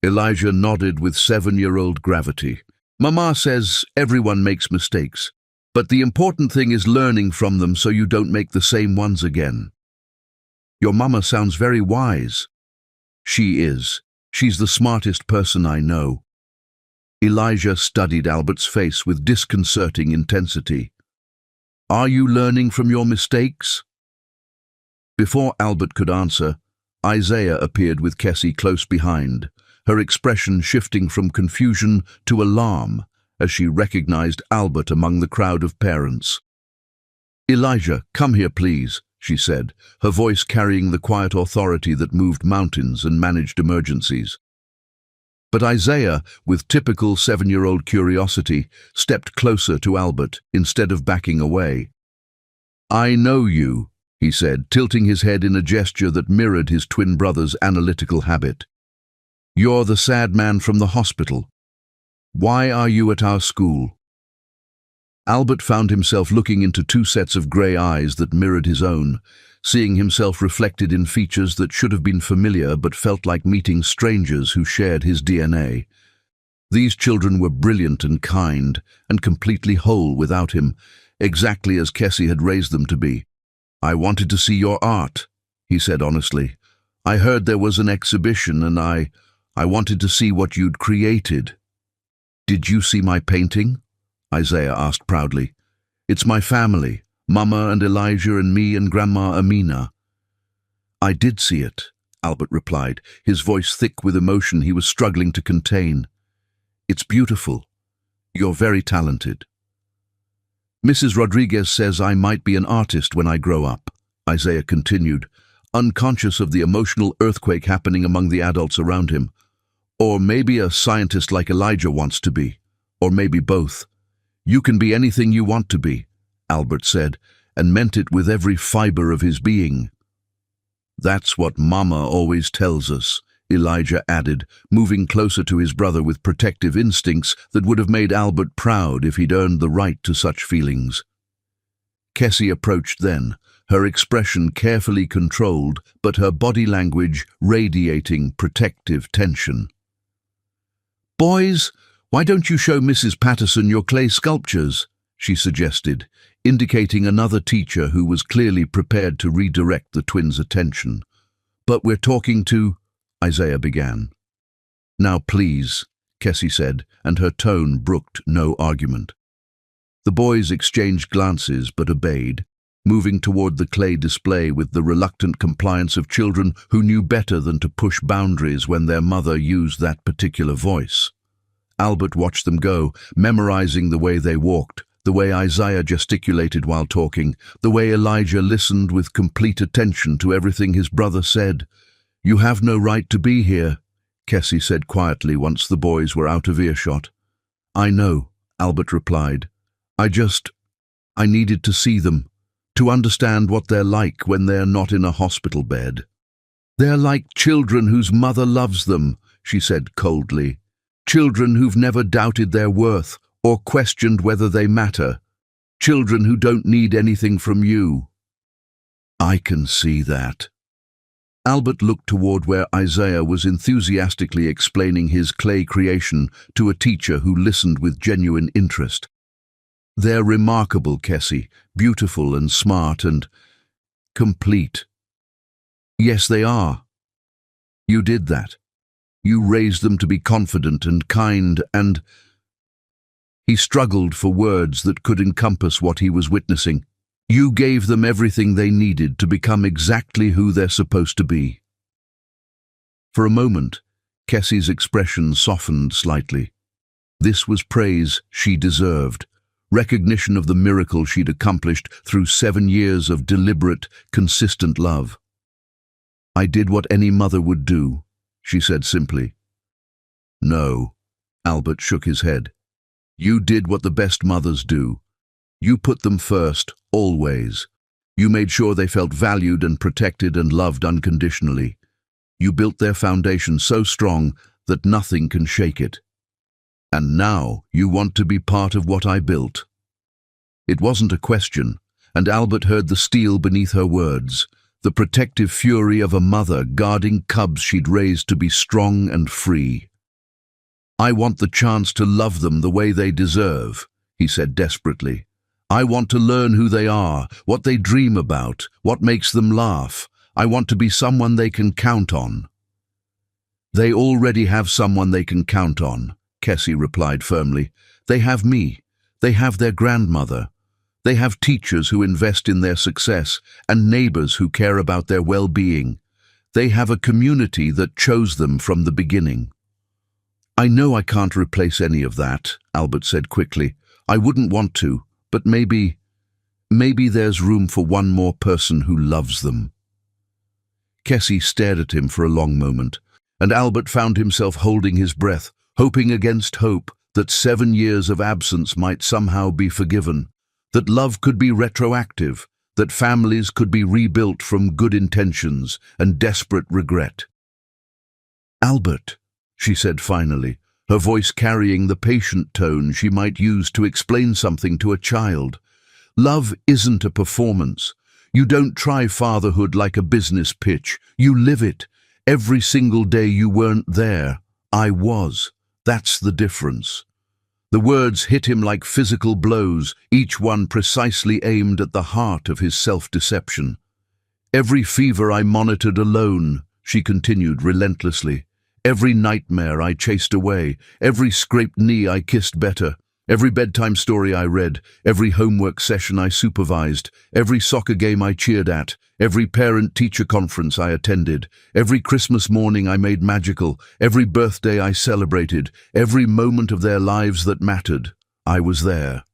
Elijah nodded with 7-year-old gravity. "Mama says everyone makes mistakes, but the important thing is learning from them so you don't make the same ones again." "Your mama sounds very wise." "She is. She's the smartest person I know." Elijah studied Albert's face with disconcerting intensity. "Are you learning from your mistakes?" Before Albert could answer, Isaiah appeared with Kessie close behind, her expression shifting from confusion to alarm as she recognized Albert among the crowd of parents. "Elijah, come here, please," she said, her voice carrying the quiet authority that moved mountains and managed emergencies. But Isaiah, with typical 7-year-old curiosity, stepped closer to Albert instead of backing away. "I know you," he said, tilting his head in a gesture that mirrored his twin brother's analytical habit. "You're the sad man from the hospital. Why are you at our school?" Albert found himself looking into 2 sets of grey eyes that mirrored his own, seeing himself reflected in features that should have been familiar but felt like meeting strangers who shared his DNA. These children were brilliant and kind, and completely whole without him, exactly as Kessie had raised them to be. "I wanted to see your art," he said honestly. "I heard there was an exhibition and I wanted to see what you'd created." "Did you see my painting?" Isaiah asked proudly. "It's my family, Mama and Elijah and me and Grandma Amina." "I did see it," Albert replied, his voice thick with emotion he was struggling to contain. "It's beautiful. You're very talented." "Mrs. Rodriguez says I might be an artist when I grow up," Isaiah continued, unconscious of the emotional earthquake happening among the adults around him. "Or maybe a scientist like Elijah wants to be. Or maybe both. You can be anything you want to be," Albert said, and meant it with every fiber of his being. "That's what Mama always tells us," Elijah added, moving closer to his brother with protective instincts that would have made Albert proud if he'd earned the right to such feelings. Kessie approached then, her expression carefully controlled, but her body language radiating protective tension. "Boys, why don't you show Mrs. Patterson your clay sculptures?" she suggested, indicating another teacher who was clearly prepared to redirect the twins' attention. "But we're talking to—" Isaiah began. "Now please," Kessie said, and her tone brooked no argument. The boys exchanged glances but obeyed, moving toward the clay display with the reluctant compliance of children who knew better than to push boundaries when their mother used that particular voice. Albert watched them go, memorizing the way they walked, the way Isaiah gesticulated while talking, the way Elijah listened with complete attention to everything his brother said. "You have no right to be here," Kessie said quietly once the boys were out of earshot. "I know," Albert replied. I needed to see them, to understand what they're like when they're not in a hospital bed." "They're like children whose mother loves them," she said coldly. "Children who've never doubted their worth or questioned whether they matter. Children who don't need anything from you." "I can see that." Albert looked toward where Isaiah was enthusiastically explaining his clay creation to a teacher who listened with genuine interest. "They're remarkable, Kessie, beautiful and smart and complete." "Yes, they are. You did that. You raised them to be confident and kind and—" He struggled for words that could encompass what he was witnessing. "You gave them everything they needed to become exactly who they're supposed to be." For a moment, Kessie's expression softened slightly. This was praise she deserved, recognition of the miracle she'd accomplished through 7 years of deliberate, consistent love. "I did what any mother would do," she said simply. "No," Albert shook his head. "You did what the best mothers do. You put them first, always. You made sure they felt valued and protected and loved unconditionally. You built their foundation so strong that nothing can shake it. And now you want to be part of what I built." It wasn't a question, and Albert heard the steel beneath her words, the protective fury of a mother guarding cubs she'd raised to be strong and free. "I want the chance to love them the way they deserve," he said desperately. "I want to learn who they are, what they dream about, what makes them laugh. I want to be someone they can count on." "They already have someone they can count on," Kessie replied firmly. "They have me. They have their grandmother. They have teachers who invest in their success and neighbors who care about their well-being. They have a community that chose them from the beginning." I know I can't replace any of that, Albert said quickly. I wouldn't want to, but maybe there's room for one more person who loves them. Kessie stared at him for a long moment, and Albert found himself holding his breath, hoping against hope that 7 years of absence might somehow be forgiven, that love could be retroactive, that families could be rebuilt from good intentions and desperate regret. "Albert," she said finally, her voice carrying the patient tone she might use to explain something to a child. "Love isn't a performance. You don't try fatherhood like a business pitch. You live it. Every single day you weren't there, I was. That's the difference." The words hit him like physical blows, each one precisely aimed at the heart of his self-deception. "Every fever I monitored alone," she continued relentlessly. "Every nightmare I chased away, every scraped knee I kissed better, every bedtime story I read, every homework session I supervised, every soccer game I cheered at, every parent-teacher conference I attended, every Christmas morning I made magical, every birthday I celebrated, every moment of their lives that mattered, I was there."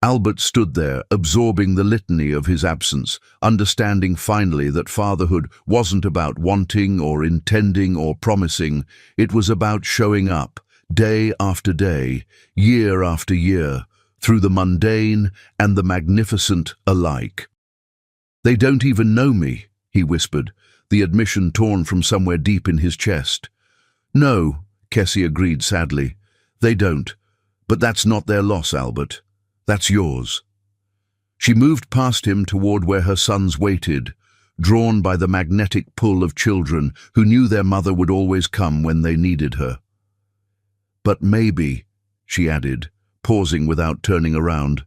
Albert stood there, absorbing the litany of his absence, understanding finally that fatherhood wasn't about wanting or intending or promising. It was about showing up, day after day, year after year, through the mundane and the magnificent alike. "They don't even know me," he whispered, the admission torn from somewhere deep in his chest. "No," Kessie agreed sadly, "they don't. But that's not their loss, Albert. That's yours." She moved past him toward where her sons waited, drawn by the magnetic pull of children who knew their mother would always come when they needed her. "But maybe," she added, pausing without turning around,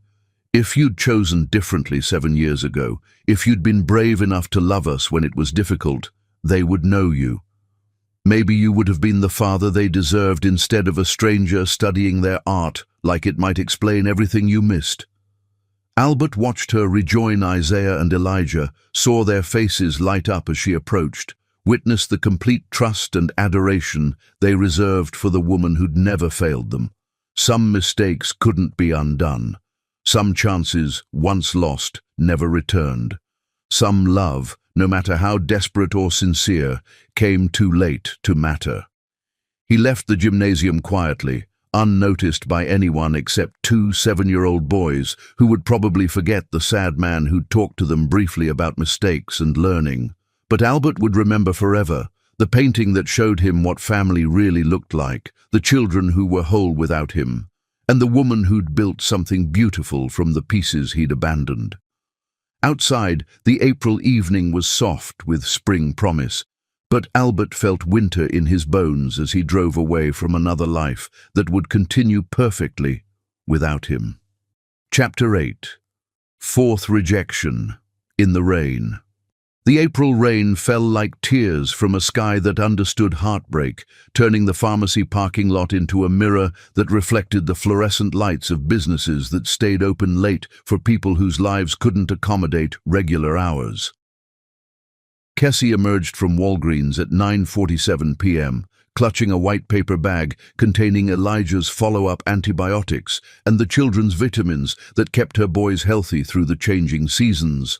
"if you'd chosen differently 7 years ago, if you'd been brave enough to love us when it was difficult, they would know you. Maybe you would have been the father they deserved instead of a stranger studying their art like it might explain everything you missed." Albert watched her rejoin Isaiah and Elijah, saw their faces light up as she approached, witnessed the complete trust and adoration they reserved for the woman who'd never failed them. Some mistakes couldn't be undone. Some chances, once lost, never returned. Some love, no matter how desperate or sincere, came too late to matter. He left the gymnasium quietly, unnoticed by anyone except 2 7-year-old boys who would probably forget the sad man who'd talked to them briefly about mistakes and learning. But Albert would remember forever the painting that showed him what family really looked like, the children who were whole without him, and the woman who'd built something beautiful from the pieces he'd abandoned. Outside, the April evening was soft with spring promise, but Albert felt winter in his bones as he drove away from another life that would continue perfectly without him. Chapter 8. Fourth Rejection. In the Rain. The April rain fell like tears from a sky that understood heartbreak, turning the pharmacy parking lot into a mirror that reflected the fluorescent lights of businesses that stayed open late for people whose lives couldn't accommodate regular hours. Kessie emerged from Walgreens at 9:47 p.m., clutching a white paper bag containing Elijah's follow-up antibiotics and the children's vitamins that kept her boys healthy through the changing seasons.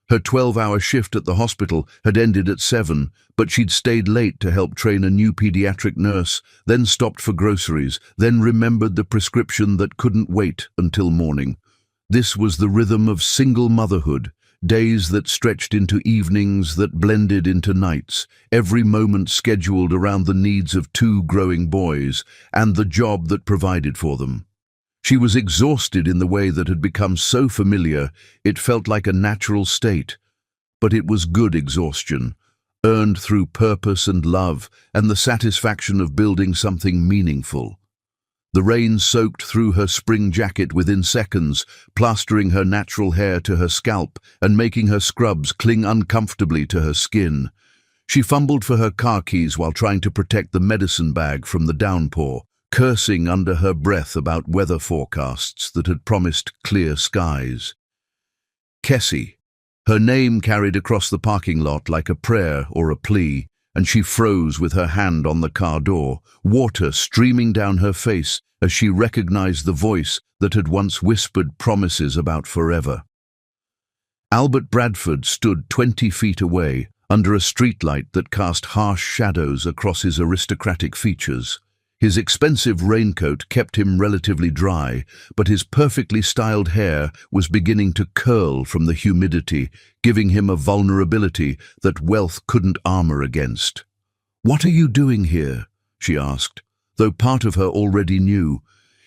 Her 12-hour shift at the hospital had ended at 7, but she'd stayed late to help train a new pediatric nurse, then stopped for groceries, then remembered the prescription that couldn't wait until morning. This was the rhythm of single motherhood, days that stretched into evenings that blended into nights, every moment scheduled around the needs of 2 growing boys and the job that provided for them. She was exhausted in the way that had become so familiar it felt like a natural state, but it was good exhaustion, earned through purpose and love and the satisfaction of building something meaningful. The rain soaked through her spring jacket within seconds, plastering her natural hair to her scalp and making her scrubs cling uncomfortably to her skin. She fumbled for her car keys while trying to protect the medicine bag from the downpour, cursing under her breath about weather forecasts that had promised clear skies. Kessie, her name carried across the parking lot like a prayer or a plea, and she froze with her hand on the car door, water streaming down her face as she recognized the voice that had once whispered promises about forever. Albert Bradford stood 20 feet away, under a streetlight that cast harsh shadows across his aristocratic features. His expensive raincoat kept him relatively dry, but his perfectly styled hair was beginning to curl from the humidity, giving him a vulnerability that wealth couldn't armor against. "What are you doing here?" she asked, though part of her already knew.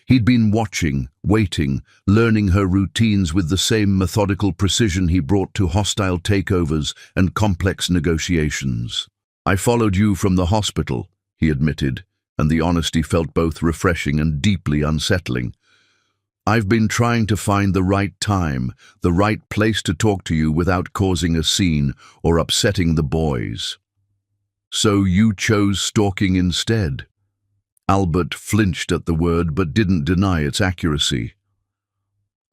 He'd been watching, waiting, learning her routines with the same methodical precision he brought to hostile takeovers and complex negotiations. "I followed you from the hospital," he admitted, and the honesty felt both refreshing and deeply unsettling. "I've been trying to find the right time, the right place to talk to you without causing a scene or upsetting the boys." "So you chose stalking instead?" Albert flinched at the word but didn't deny its accuracy.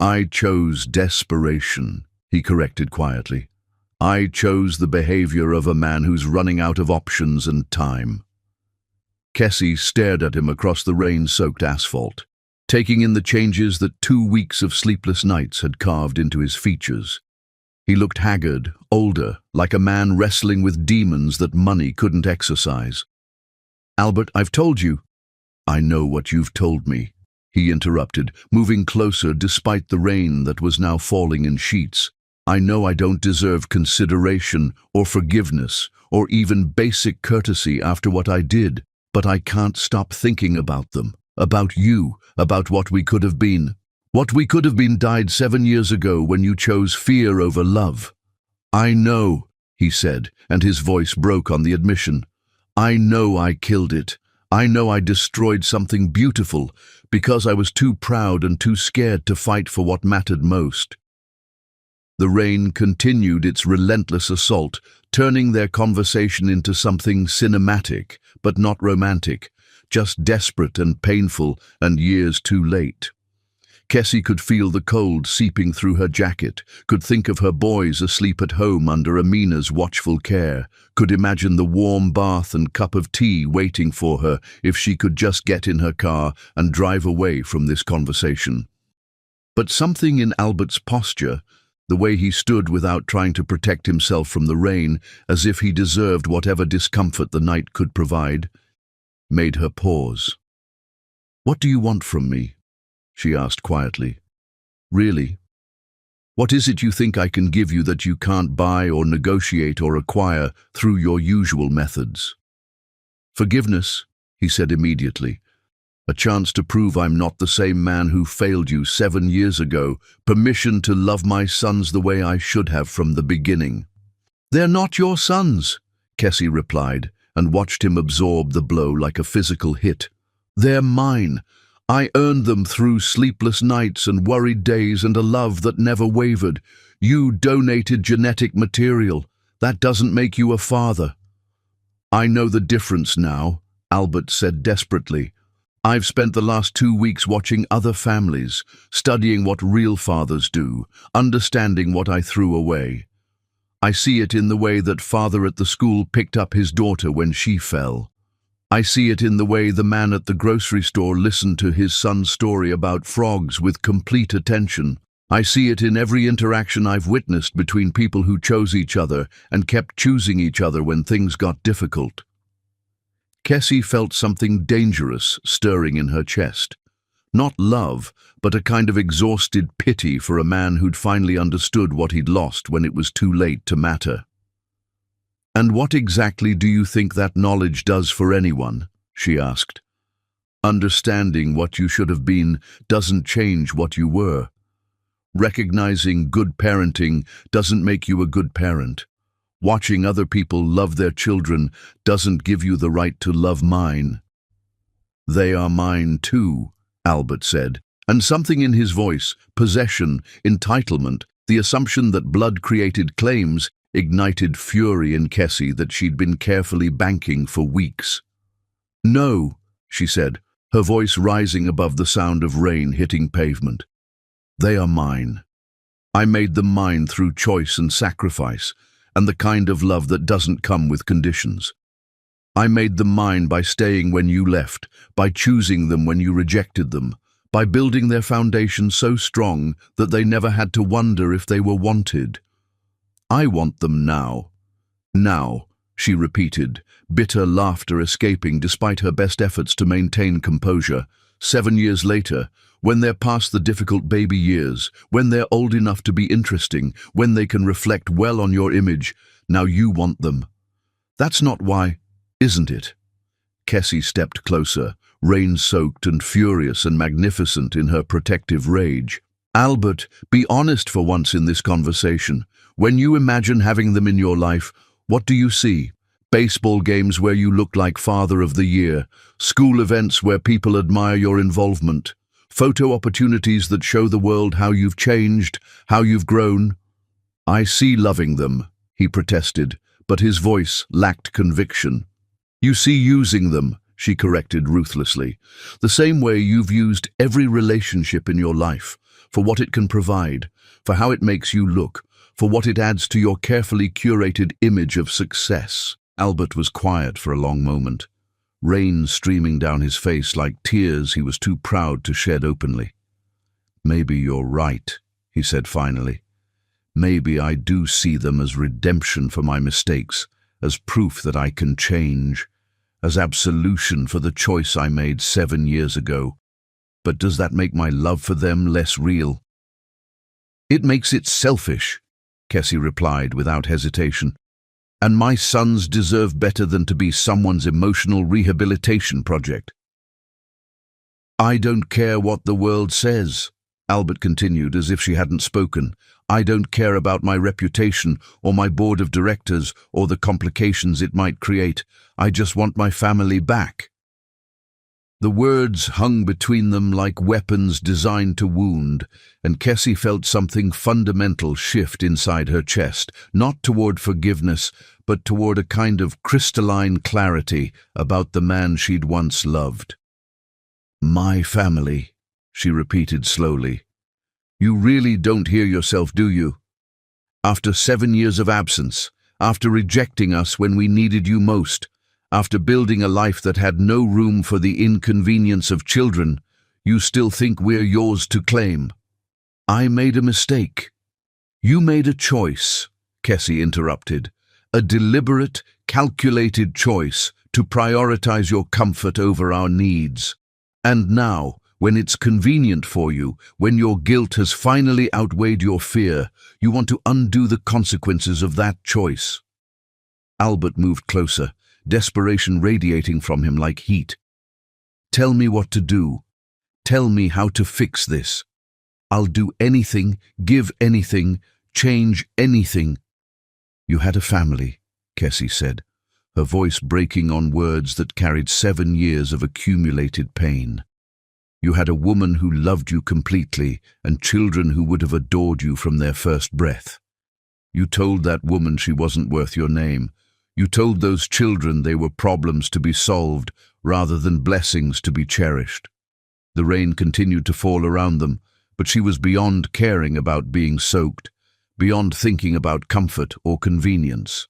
"I chose desperation," he corrected quietly. "I chose the behavior of a man who's running out of options and time." Kessie stared at him across the rain-soaked asphalt, taking in the changes that 2 weeks of sleepless nights had carved into his features. He looked haggard, older, like a man wrestling with demons that money couldn't exorcise. "Albert, I've told you." "I know what you've told me," he interrupted, moving closer despite the rain that was now falling in sheets. "I know I don't deserve consideration or forgiveness or even basic courtesy after what I did, but I can't stop thinking about them, about you, about what we could have been. What we could have been died 7 years ago when you chose fear over love." "I know," he said, and his voice broke on the admission. "I know I killed it. I know I destroyed something beautiful because I was too proud and too scared to fight for what mattered most." The rain continued its relentless assault, turning their conversation into something cinematic, but not romantic, just desperate and painful and years too late. Kessie could feel the cold seeping through her jacket, could think of her boys asleep at home under Amina's watchful care, could imagine the warm bath and cup of tea waiting for her if she could just get in her car and drive away from this conversation. But something in Albert's posture, the way he stood without trying to protect himself from the rain, as if he deserved whatever discomfort the night could provide, made her pause. "What do you want from me?" she asked quietly. "Really? What is it you think I can give you that you can't buy or negotiate or acquire through your usual methods?" "Forgiveness," he said immediately. "A chance to prove I'm not the same man who failed you 7 years ago. Permission to love my sons the way I should have from the beginning." "They're not your sons," Kessie replied, and watched him absorb the blow like a physical hit. "They're mine. I earned them through sleepless nights and worried days and a love that never wavered. You donated genetic material. That doesn't make you a father." "I know the difference now," Albert said desperately. "I've spent the last 2 weeks watching other families, studying what real fathers do, understanding what I threw away. I see it in the way that father at the school picked up his daughter when she fell. I see it in the way the man at the grocery store listened to his son's story about frogs with complete attention. I see it in every interaction I've witnessed between people who chose each other and kept choosing each other when things got difficult." Kessie felt something dangerous stirring in her chest. Not love, but a kind of exhausted pity for a man who'd finally understood what he'd lost when it was too late to matter. "And what exactly do you think that knowledge does for anyone?" she asked. "Understanding what you should have been doesn't change what you were. Recognizing good parenting doesn't make you a good parent. Watching other people love their children doesn't give you the right to love mine." "They are mine too," Albert said, and something in his voice, possession, entitlement, the assumption that blood-created claims, ignited fury in Kessie that she'd been carefully banking for weeks. "No," she said, her voice rising above the sound of rain hitting pavement. "They are mine. I made them mine through choice and sacrifice, and the kind of love that doesn't come with conditions. I made them mine by staying when you left, by choosing them when you rejected them, by building their foundation so strong that they never had to wonder if they were wanted. I want them now. Now, she repeated, bitter laughter escaping despite her best efforts to maintain composure. 7 years later, when they're past the difficult baby years, when they're old enough to be interesting, when they can reflect well on your image, now you want them. That's not why, isn't it? Kessie stepped closer, rain-soaked and furious and magnificent in her protective rage. Albert, be honest for once in this conversation. When you imagine having them in your life, what do you see? Baseball games where you look like Father of the Year, school events where people admire your involvement, photo opportunities that show the world how you've changed, how you've grown. I see loving them, he protested, but his voice lacked conviction. You see using them, she corrected ruthlessly, the same way you've used every relationship in your life, for what it can provide, for how it makes you look, for what it adds to your carefully curated image of success. Albert was quiet for a long moment, rain streaming down his face like tears he was too proud to shed openly. Maybe you're right, he said finally. Maybe I do see them as redemption for my mistakes, as proof that I can change, as absolution for the choice I made 7 years ago. But does that make my love for them less real? It makes it selfish, Kessie replied without hesitation. And my sons deserve better than to be someone's emotional rehabilitation project. I don't care what the world says, Albert continued as if she hadn't spoken. I don't care about my reputation or my board of directors or the complications it might create. I just want my family back. The words hung between them like weapons designed to wound, and Kessie felt something fundamental shift inside her chest, not toward forgiveness, but toward a kind of crystalline clarity about the man she'd once loved. My family, she repeated slowly. You really don't hear yourself, do you? After 7 years of absence, after rejecting us when we needed you most, after building a life that had no room for the inconvenience of children, you still think we're yours to claim. I made a mistake. You made a choice, Kessie interrupted, a deliberate, calculated choice to prioritize your comfort over our needs. And now, when it's convenient for you, when your guilt has finally outweighed your fear, you want to undo the consequences of that choice. Albert moved closer, desperation radiating from him like heat. Tell me what to do. Tell me how to fix this. I'll do anything, give anything, change anything. You had a family, Kessie said, her voice breaking on words that carried 7 years of accumulated pain. You had a woman who loved you completely and children who would have adored you from their first breath. You told that woman she wasn't worth your name. You told those children they were problems to be solved rather than blessings to be cherished. The rain continued to fall around them, but she was beyond caring about being soaked, beyond thinking about comfort or convenience.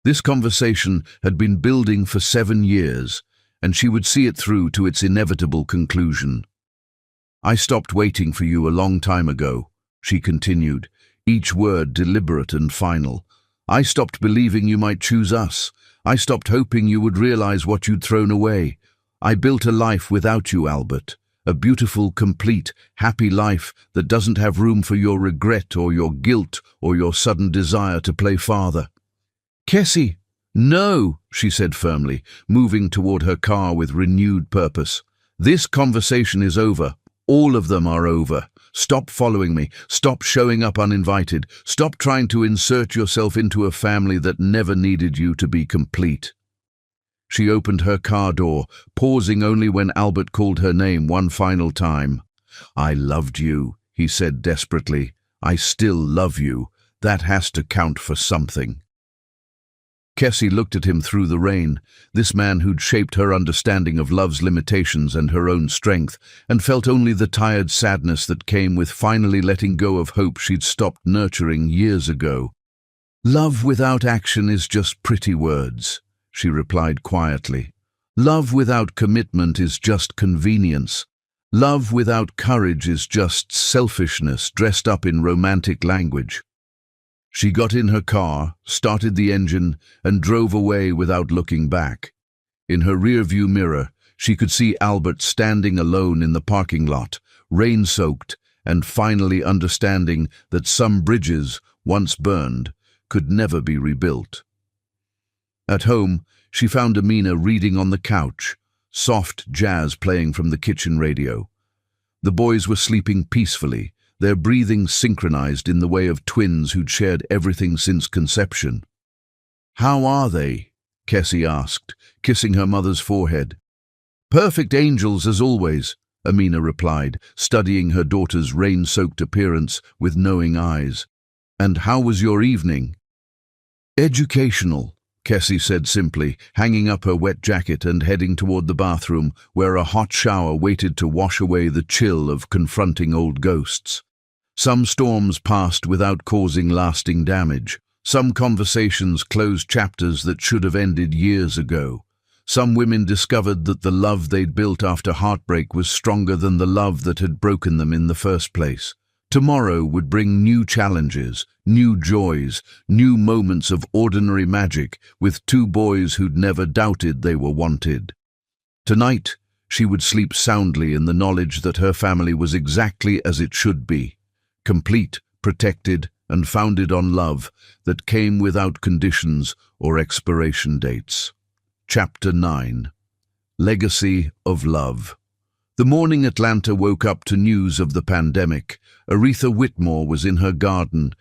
This conversation had been building for 7 years, and she would see it through to its inevitable conclusion. I stopped waiting for you a long time ago, she continued, each word deliberate and final. I stopped believing you might choose us. I stopped hoping you would realize what you'd thrown away. I built a life without you, Albert. A beautiful, complete, happy life that doesn't have room for your regret or your guilt or your sudden desire to play father. Kessie, no, she said firmly, moving toward her car with renewed purpose. This conversation is over. All of them are over. Stop following me. Stop showing up uninvited. Stop trying to insert yourself into a family that never needed you to be complete. She opened her car door, pausing only when Albert called her name one final time. I loved you, he said desperately. I still love you. That has to count for something. Kessie looked at him through the rain, this man who'd shaped her understanding of love's limitations and her own strength, and felt only the tired sadness that came with finally letting go of hope she'd stopped nurturing years ago. Love without action is just pretty words, she replied quietly. Love without commitment is just convenience. Love without courage is just selfishness dressed up in romantic language. She got in her car, started the engine, and drove away without looking back. In her rearview mirror, she could see Albert standing alone in the parking lot, rain-soaked, and finally understanding that some bridges, once burned, could never be rebuilt. At home, she found Amina reading on the couch, soft jazz playing from the kitchen radio. The boys were sleeping peacefully, their breathing synchronized in the way of twins who'd shared everything since conception. "How are they?" Kessie asked, kissing her mother's forehead. "Perfect angels as always," Amina replied, studying her daughter's rain-soaked appearance with knowing eyes. "And how was your evening?" "Educational," Kessie said simply, hanging up her wet jacket and heading toward the bathroom, where a hot shower waited to wash away the chill of confronting old ghosts. Some storms passed without causing lasting damage. Some conversations closed chapters that should have ended years ago. Some women discovered that the love they'd built after heartbreak was stronger than the love that had broken them in the first place. Tomorrow would bring new challenges, new joys, new moments of ordinary magic with two boys who'd never doubted they were wanted. Tonight, she would sleep soundly in the knowledge that her family was exactly as it should be, complete, protected, and founded on love that came without conditions or expiration dates. Chapter 9. Legacy of Love. The morning Atlanta woke up to news of the pandemic, Aretha Whitmore was in her garden,